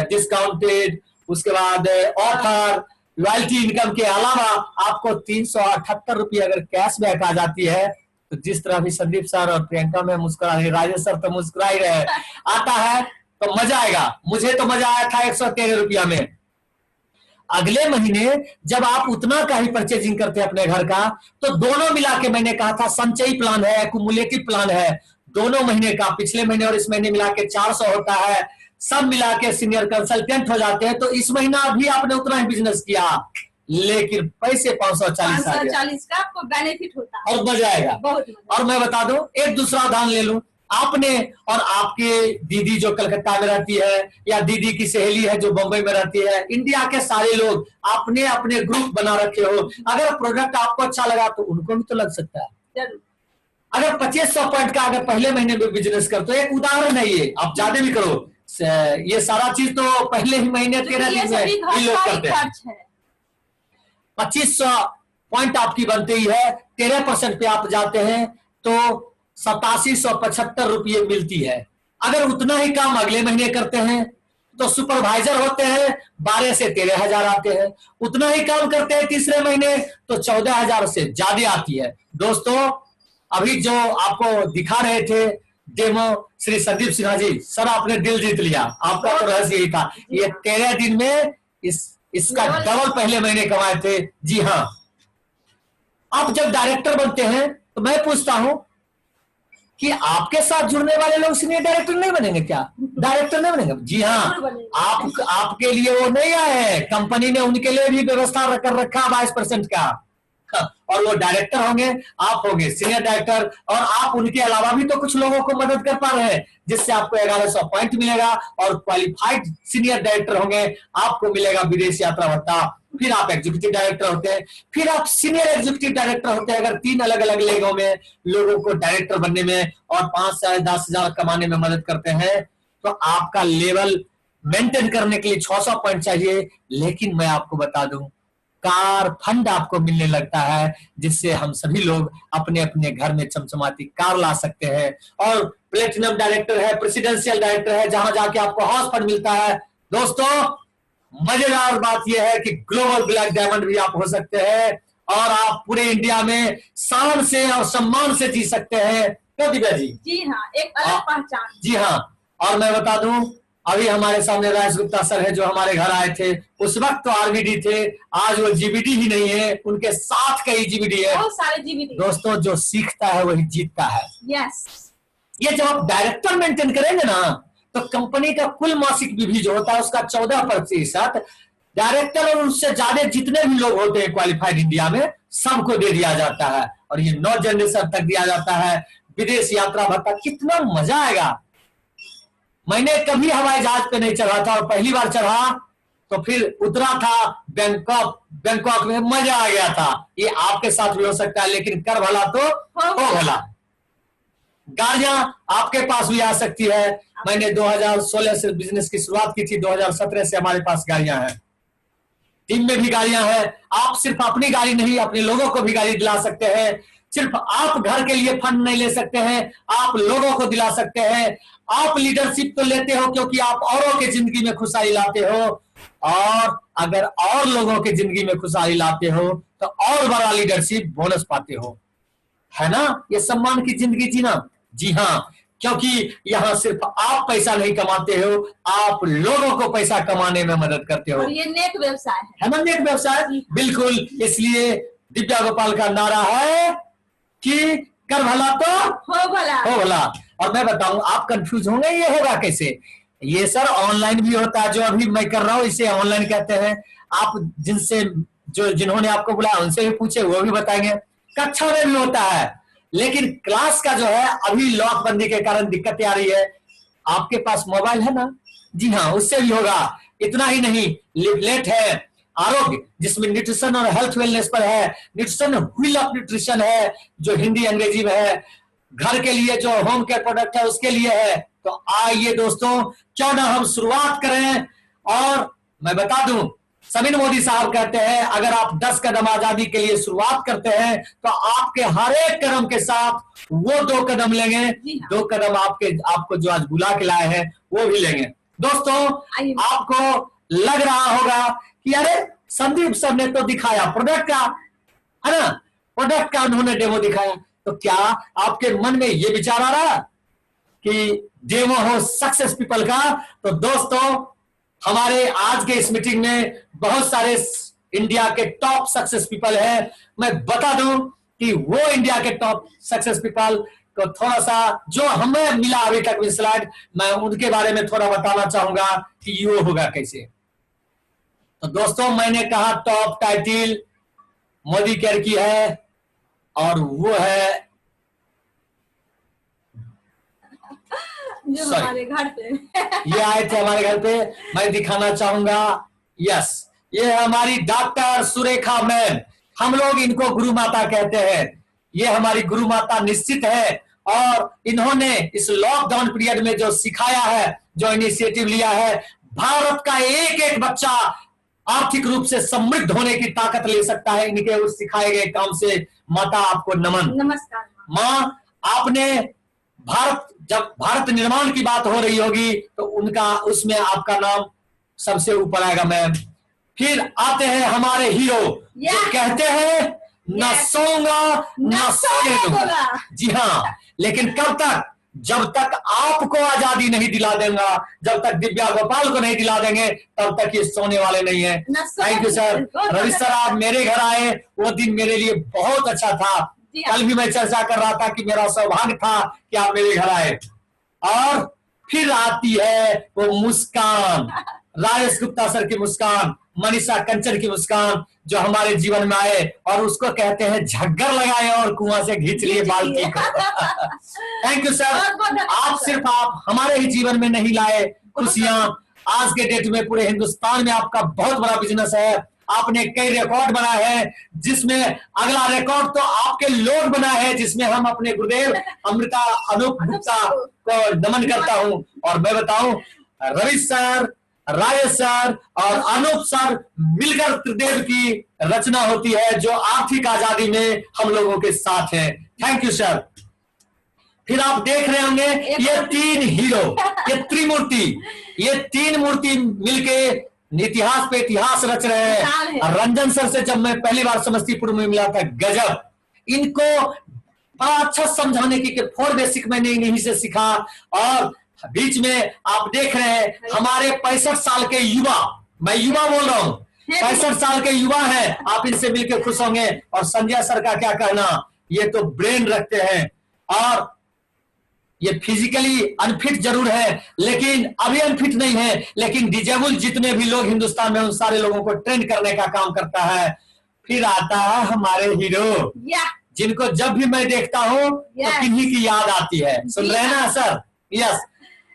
डिस्काउंटेड, उसके बाद ऑफर, रॉयल्टी इनकम के अलावा आपको 378 रुपये अगर कैशबैक आ जाती है, तो जिस तरह भी संदीप सर और प्रियंका में मुस्कुरा रहे, राजेश सर तो मुस्कुरा ही रहे, आता है तो मजा आएगा। मुझे तो मजा आया था 113 रुपया में। अगले महीने जब आप उतना का ही परचेजिंग करते हैं अपने घर का, तो दोनों मिला के, मैंने कहा था संचयी प्लान है, एक्युमुलेटिव प्लान है, दोनों महीने का, पिछले महीने और इस महीने मिला के 400 होता है, सब मिला के सीनियर कंसल्टेंट हो जाते हैं। तो इस महीना भी आपने उतना ही बिजनेस किया, लेकिन पैसे 540 का आपको बेनिफिट होता है और मजा आएगा। बहुत मजा। और मैं बता दूं, एक दूसरा उदाहरण ले लूं, आपने और आपके दीदी जो कलकत्ता में रहती है, या दीदी की सहेली है जो बंबई में रहती है, इंडिया के सारे लोग आपने अपने ग्रुप बना रखे हो, अगर प्रोडक्ट आपको अच्छा लगा तो उनको भी तो लग सकता है। जरूर। अगर 2500 पॉइंट का अगर पहले महीने में बिजनेस कर, तो एक उदाहरण है ये, आप ज्यादा भी करो, ये सारा चीज तो पहले ही महीने 13 दिन में ये लोग करते हैं। 2500 पॉइंट आपकी बनती है, 13% पे आप जाते हैं तो 8775 रुपये मिलती है। अगर उतना ही काम अगले महीने करते हैं तो सुपरवाइजर होते हैं, 12 से 13,000 आते हैं। उतना ही काम करते हैं तीसरे महीने तो 14,000 से ज्यादा आती है। दोस्तों, अभी जो आपको दिखा रहे थे डेमो श्री संदीप सिन्हा जी, सर आपने दिल जीत लिया। आपका तो रहस्य यही था, ये 13 दिन में इसका डबल पहले महीने कमाए थे। जी हाँ, आप जब डायरेक्टर बनते हैं तो मैं पूछता हूं कि आपके साथ जुड़ने वाले लोग सीनियर डायरेक्टर नहीं बनेंगे क्या? डायरेक्टर नहीं बनेंगे? जी हाँ, आपके लिए वो नहीं आए हैं, कंपनी ने उनके लिए भी व्यवस्था कर रखा 22% का, और वो डायरेक्टर होंगे, आप होंगे सीनियर डायरेक्टर, और आप उनके अलावा भी तो कुछ लोगों को मदद कर पा रहे हैं, जिससे आपको 1100 पॉइंट मिलेगा, और क्वालिफाइड सीनियर डायरेक्टर होंगे, आपको मिलेगा विदेश यात्रा भत्ता। फिर आप एग्जीक्यूटिव डायरेक्टर होते हैं, फिर आप सीनियर एग्जीक्यूटिव डायरेक्टर होते हैं। अगर 3 अलग अलग लेगों में लोगों को डायरेक्टर बनने में और 5 से 10,000 कमाने में मदद करते हैं, तो आपका लेवल मेंटेन करने के लिए 600 पॉइंट चाहिए। लेकिन मैं आपको बता दूं, कार फंड आपको मिलने लगता है, जिससे हम सभी लोग अपने अपने घर में चमचमाती कार ला सकते हैं। और प्लेटिनम डायरेक्टर है, प्रेसिडेंशियल डायरेक्टर है, जहां जाके आपको हाउस फंड मिलता है। दोस्तों, मजेदार बात यह है कि ग्लोबल ब्लैक डायमंड भी आप हो सकते हैं, और आप पूरे इंडिया में शान से और सम्मान से जी सकते हैं। क्यों दिव्या जी? जी हाँ, एक अलग पहचान। जी हाँ, और मैं बता दूं, अभी हमारे सामने राजेश गुप्ता सर है जो हमारे घर आए थे, उस वक्त तो आरबीडी थे, आज वो जीबीडी ही नहीं है, उनके साथ कई जीबीडी है। बहुत सारे जीबीडी। दोस्तों, जो सीखता है वही जीतता है। यस। ये जब आप डायरेक्टर मेंटेन करेंगे ना, तो कंपनी का कुल मासिक विधि जो होता है उसका 14% डायरेक्टर और उससे ज्यादा जितने भी लोग होते हैं क्वालिफाइड इंडिया में, सबको दे दिया जाता है, और ये 9 जनरेशन तक दिया जाता है। विदेश यात्रा भत्ता, कितना मजा आएगा। मैंने कभी हवाई जहाज पे नहीं चढ़ा था, और पहली बार चढ़ा तो फिर उतरा था बैंकॉक में, मजा आ गया था। ये आपके साथ भी हो सकता है, लेकिन कर भला तो हो भला। गाड़ियां आपके पास भी आ सकती है। मैंने 2016 से बिजनेस की शुरुआत की थी, 2017 से हमारे पास गाड़ियां हैं, टीम में भी गाड़ियां हैं। आप सिर्फ अपनी गाड़ी नहीं, अपने लोगों को भी गाड़ी दिला सकते हैं। सिर्फ आप घर के लिए फंड नहीं ले सकते हैं, आप लोगों को दिला सकते हैं। आप लीडरशिप तो लेते हो क्योंकि आप औरों की जिंदगी में खुशहाली लाते हो, और अगर और लोगों की जिंदगी में खुशहाली लाते हो तो और बड़ा लीडरशिप बोनस पाते हो, है ना? ये सम्मान की जिंदगी जीना। जी हाँ, क्योंकि यहाँ सिर्फ आप पैसा नहीं कमाते हो, आप लोगों को पैसा कमाने में मदद करते हो। और ये नेक व्यवसाय है ना? नेक व्यवसाय, बिल्कुल। इसलिए दिव्या गोपाल का नारा है कि कर भला तो हो भला, हो भला। और मैं बताऊं, आप कंफ्यूज होंगे ये होगा कैसे। ये सर ऑनलाइन भी होता है, जो अभी मैं कर रहा हूं इसे ऑनलाइन कहते हैं। आप जिन्होंने आपको बुलाया उनसे भी पूछे, वो भी बताएंगे। कक्षा में भी होता है, लेकिन क्लास का जो है अभी लॉकबंदी के कारण दिक्कतें आ रही है। आपके पास मोबाइल है ना? जी हाँ, उससे भी होगा। इतना ही नहीं, लिवलेट है आरोग्य, जिसमें न्यूट्रिशन और हेल्थ वेलनेस पर है। न्यूट्रिशन व्हील ऑफ न्यूट्रिशन है, जो हिंदी अंग्रेजी में है। घर के लिए जो होम केयर प्रोडक्ट है उसके लिए है। तो आइए दोस्तों, क्यों ना हम शुरुआत करें। और मैं बता दूं, समीन मोदी साहब कहते हैं, अगर आप 10 कदम आजादी के लिए शुरुआत करते हैं तो आपके हर एक कदम के साथ वो 2 कदम लेंगे। 2 कदम आपको जो आज बुला के लाए हैं वो भी लेंगे। दोस्तों, आपको लग रहा होगा कि अरे संदीप सर ने तो दिखाया प्रोडक्ट का, है ना, प्रोडक्ट का उन्होंने डेमो दिखाया, तो क्या आपके मन में ये विचार आ रहा कि डेमो हो सक्सेस पीपल का? तो दोस्तों, हमारे आज के इस मीटिंग में बहुत सारे इंडिया के टॉप सक्सेस पीपल हैं। मैं बता दूं कि वो इंडिया के टॉप सक्सेस पीपल को थोड़ा सा जो हमें मिला अभी तक में स्लाइड, मैं उनके बारे में थोड़ा बताना चाहूंगा कि ये होगा कैसे। तो दोस्तों, मैंने कहा टॉप टाइटिल मोदी केयर की है, और वो है जो हमारे घर पे ये आए थे हमारे घर पे। मैं दिखाना चाहूंगा, यस, ये है हमारी डॉक्टर सुरेखा मैम। हम लोग इनको गुरु माता कहते हैं। ये हमारी गुरु माता निश्चित है, और इन्होंने इस लॉकडाउन पीरियड में जो सिखाया है, जो इनिशिएटिव लिया है, भारत का एक एक बच्चा आर्थिक रूप से समृद्ध होने की ताकत ले सकता है इनके उस सिखाए गए काम से। माता, आपको नमन। नमस्कार माँ, आपने जब भारत निर्माण की बात हो रही होगी तो उनका उसमें आपका नाम सबसे ऊपर आएगा मैम। फिर आते हैं हमारे हीरो, जो कहते हैं न सोऊंगा न सोने दूंगा। जी हाँ, लेकिन कब तक? जब तक आपको आजादी नहीं दिला देंगे, जब तक दिव्या गोपाल को नहीं दिला देंगे, तब तक ये सोने वाले नहीं है। Thank you sir. Ravi sir, आप मेरे घर आए, वो दिन मेरे लिए बहुत अच्छा था। कल भी मैं चर्चा कर रहा था कि मेरा सौभाग्य था कि आप मेरे घर आए। और फिर आती है वो मुस्कान, राजेश गुप्ता सर की मुस्कान, मनीषा कंचन की मुस्कान, जो हमारे जीवन में आए और उसको कहते हैं झग्गर लगाए और कुआं से खींच लिए बाल्टी को। Thank you sir. आप हमारे ही जीवन में नहीं लाए खुशियां, आज के डेट में पूरे हिंदुस्तान में आपका बहुत बड़ा बिजनेस है। आपने कई रिकॉर्ड बनाए हैं, जिसमें अगला रिकॉर्ड तो आपके लोग बनाए हैं, जिसमें हम अपने गुरुदेव अमृता अनूप गुप्ता को नमन करता हूं। और मैं बताऊं, रवि सर, राजेश सर और अनूप सर मिलकर त्रिदेव की रचना होती है, जो आर्थिक आजादी में हम लोगों के साथ है। Thank you sir. फिर आप देख रहे होंगे ये 3 हीरो, ये त्रिमूर्ति, ये 3 मूर्ति मिलके इतिहास पे इतिहास रच रहे हैं। रंजन सर से जब मैं पहली बार समस्तीपुर में मिला था, गजब, इनको बड़ा अच्छा समझाने की 4 बेसिक मैंने इन्हीं से सीखा। और बीच में आप देख रहे हैं हमारे 65 साल के युवा, मैं युवा बोल रहा हूँ, 65 साल के युवा हैं, आप इनसे मिलकर खुश होंगे। और संजय सर का क्या कहना, ये तो ब्रेन रखते हैं, और ये फिजिकली अनफिट जरूर है, लेकिन अभी अनफिट नहीं है, लेकिन डिजेबल जितने भी लोग हिंदुस्तान में, उन सारे लोगों को ट्रेन करने का काम करता है। फिर आता है हमारे हीरो, जिनको जब भी मैं देखता हूँ तो किन्हीं की याद आती है। सुन रहे हैं ना सर? यस,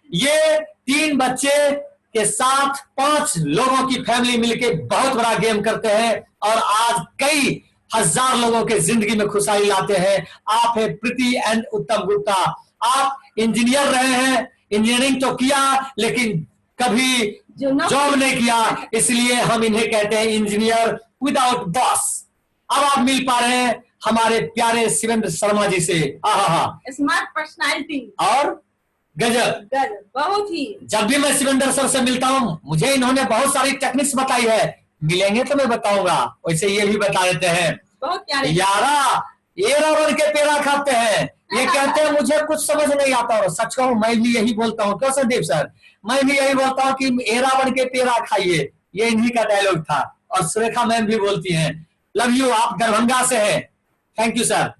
ये 3 बच्चे के साथ 5 लोगों की फैमिली मिलके बहुत बड़ा गेम करते हैं, और आज कई हजार लोगों के जिंदगी में खुशहाली लाते हैं। आप है प्रीति एंड उत्तम गुप्ता। आप इंजीनियर रहे हैं, इंजीनियरिंग तो किया, लेकिन कभी जॉब नहीं किया, इसलिए हम इन्हें कहते हैं इंजीनियर विदाउट बॉस। अब आप मिल पा रहे हैं हमारे प्यारे शिवेंद्र शर्मा जी से। स्मार्ट पर्सनालिटी और गजब, बहुत ही। जब भी मैं शिवेंद्र सर से मिलता हूँ, मुझे इन्होंने बहुत सारी टेक्निक्स बताई है, मिलेंगे तो मैं बताऊंगा, वैसे ये भी बता देते हैं। बहुत प्यारे। यारा ये रावण के पेड़ा खाते हैं, ये कहते हैं मुझे कुछ समझ नहीं आता। और सच कहूं, मैं भी यही बोलता हूँ, क्यों संदीप सर, मैं भी यही बोलता हूँ कि ए रावण के पेड़ा खाइए, ये इन्हीं का डायलॉग था। और सुरेखा मैम भी बोलती हैं, लव यू, आप दरभंगा से हैं, थैंक यू सर।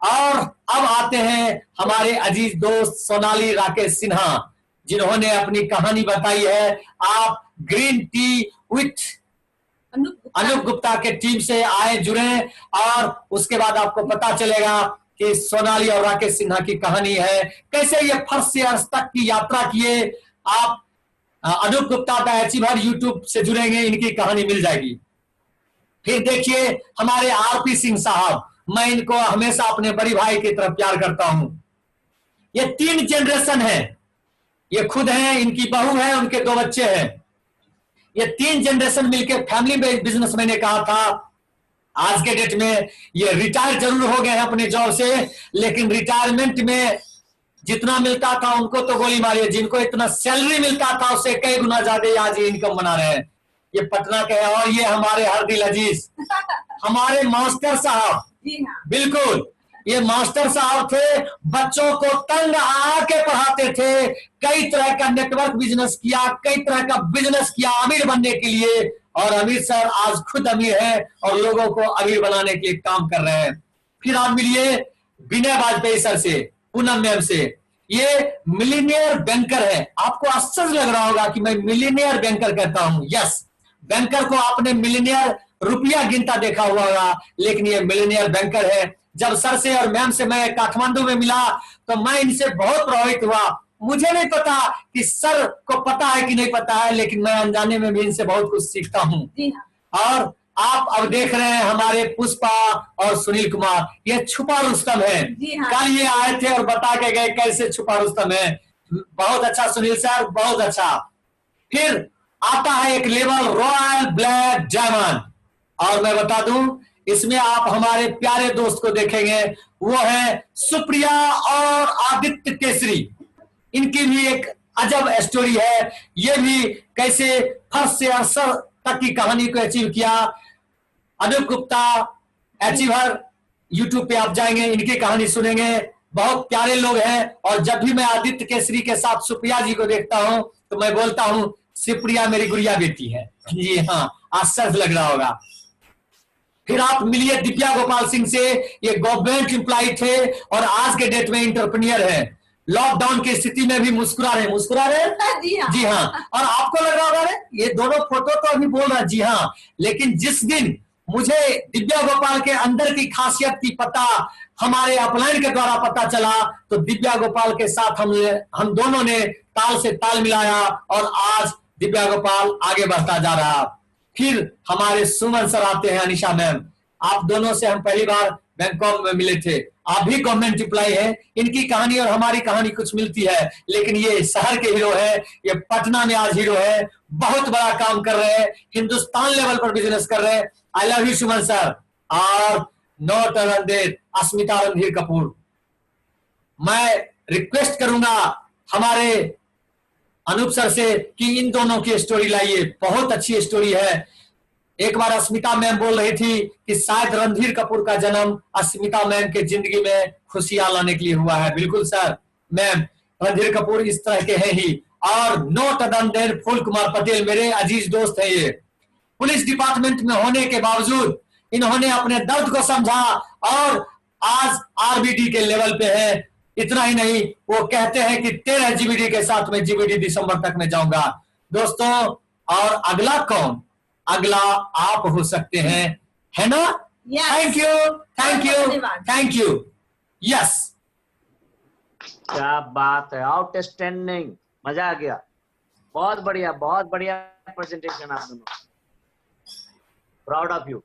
और अब आते हैं हमारे अजीज दोस्त सोनाली राकेश सिन्हा, जिन्होंने अपनी कहानी बताई है। आप green tea with Anoop Gupta के टीम से आए जुड़े, और उसके बाद आपको पता चलेगा कि सोनाली और राकेश सिन्हा की कहानी है, कैसे ये फर्स्ट से अर्श तक की यात्रा किए। आप अनूप गुप्ता का अचीवर यूट्यूब से जुड़ेंगे, इनकी कहानी मिल जाएगी। फिर देखिए हमारे आरपी सिंह साहब, मैं इनको हमेशा अपने बड़ी भाई की तरफ प्यार करता हूं। ये 3 जनरेशन है, ये खुद हैं, इनकी बहू है, उनके 2 बच्चे हैं। ये 3 जनरेशन मिलकर फैमिली बिजनेस मैंने कहा था। आज के डेट में ये रिटायर जरूर हो गए हैं अपने जॉब से, लेकिन रिटायरमेंट में जितना मिलता था उनको तो गोली मारी, जिनको इतना सैलरी मिलता था उससे कई गुना ज्यादा आज ये इनकम बना रहे हैं। ये पटना के हैं और ये हमारे हरदिल अजीज हमारे मास्टर साहब, जी हाँ, बिल्कुल ये मास्टर साहब थे, बच्चों को तंग आके पढ़ाते थे, कई तरह का नेटवर्क बिजनेस किया, कई तरह का बिजनेस किया अमीर बनने के लिए। और अमीर सर आज खुद अमीर है और लोगों को अमीर बनाने के लिए काम कर रहे हैं। फिर आप मिलिए विनय वाजपेयी सर से, पूनम मैम से, ये मिलीनियर बैंकर है। आपको आश्चर्य लग रहा होगा कि मैं मिलीनियर बैंकर कहता हूं। यस, बैंकर को आपने मिलीनियर रुपया गिनता देखा हुआ होगा, लेकिन ये मिलीनियर बैंकर है। जब सर से और मैम से मैं काठमांडू में मिला तो मैं इनसे बहुत प्रभावित हुआ। मुझे नहीं पता कि सर को पता है कि नहीं पता है, लेकिन मैं अनजाने में भी इनसे बहुत कुछ सीखता हूं। जी हाँ, और आप अब देख रहे हैं हमारे पुष्पा और सुनील कुमार, ये छुपा रुस्तम है। जी हाँ। कल ये आए थे और बता के गए कैसे छुपा रुस्तम है। बहुत अच्छा सुनील सर, बहुत अच्छा। फिर आता है एक लेवल रॉयल ब्लैक डायमंड, और मैं बता दूं इसमें आप हमारे प्यारे दोस्त को देखेंगे, वो है सुप्रिया और आदित्य केसरी। इनकी भी एक अजब स्टोरी है, ये भी कैसे फर्स्ट से असर तक की कहानी को अचीव किया। अनूप गुप्ता अचीवर यूट्यूब पे आप जाएंगे, इनकी कहानी सुनेंगे, बहुत प्यारे लोग हैं। और जब भी मैं आदित्य केसरी के साथ सुप्रिया जी को देखता हूं तो मैं बोलता हूं सुप्रिया मेरी गुड़िया बेटी है। जी हाँ, आश्चर्य लग रहा होगा। फिर आप मिलिए दिव्या गोपाल सिंह से, ये गवर्नमेंट एम्प्लॉय थे और आज के डेट में इंटरप्रेन्योर है। लॉकडाउन की स्थिति में भी मुस्कुरा रहे जी हाँ, जी हाँ। और आपको लग रहा होगा ये दोनों फोटो तो अभी बोल रहा, जी हाँ, लेकिन जिस दिन मुझे दिव्या गोपाल के अंदर की खासियत की पता हमारे अपलाइन के द्वारा पता चला तो दिव्या गोपाल के साथ हम दोनों ने ताल से ताल मिलाया और आज दिव्या गोपाल आगे बढ़ता जा रहा। फिर हमारे सुमन सर आते हैं, अनिशा मैम, आप दोनों से हम पहली बार बैंकॉक में मिले थे। आप भी गवर्नमेंट एम्प्लॉय हैं, इनकी कहानी और हमारी कहानी कुछ मिलती है, लेकिन ये शहर के हीरो है, ये पटना में आज हीरो है, बहुत बड़ा काम कर रहे हैं, हिंदुस्तान लेवल पर बिजनेस कर रहे हैं। I love you Suman sir. और नॉट अनदेर अस्मिता रणधीर कपूर, मैं रिक्वेस्ट करूंगा हमारे अनूप सर से कि इन दोनों की स्टोरी लाइए, बहुत अच्छी स्टोरी है। एक बार अस्मिता मैम बोल रही थी कि शायद रणधीर कपूर का जन्म अस्मिता मैम के जिंदगी में खुशियां लाने के लिए हुआ है। बिल्कुल सर, मैम रणधीर कपूर इस तरह के हैं ही। और नोट अदर फूल कुमार पटेल मेरे अजीज दोस्त हैं। ये पुलिस डिपार्टमेंट में होने के बावजूद इन्होंने अपने दर्द को समझा और आज आरबीडी के लेवल पे है। इतना ही नहीं, वो कहते हैं कि 13 जीबीडी के साथ में जीबीडी दिसंबर तक में जाऊंगा। दोस्तों, और अगला कौन? अगला आप हो सकते हैं, है ना? Thank you, thank you, thank you. Yes, क्या बात है, आउटस्टैंडिंग, मजा आ गया, बहुत बढ़िया प्रेजेंटेशन आप दोनों, प्राउड ऑफ यू।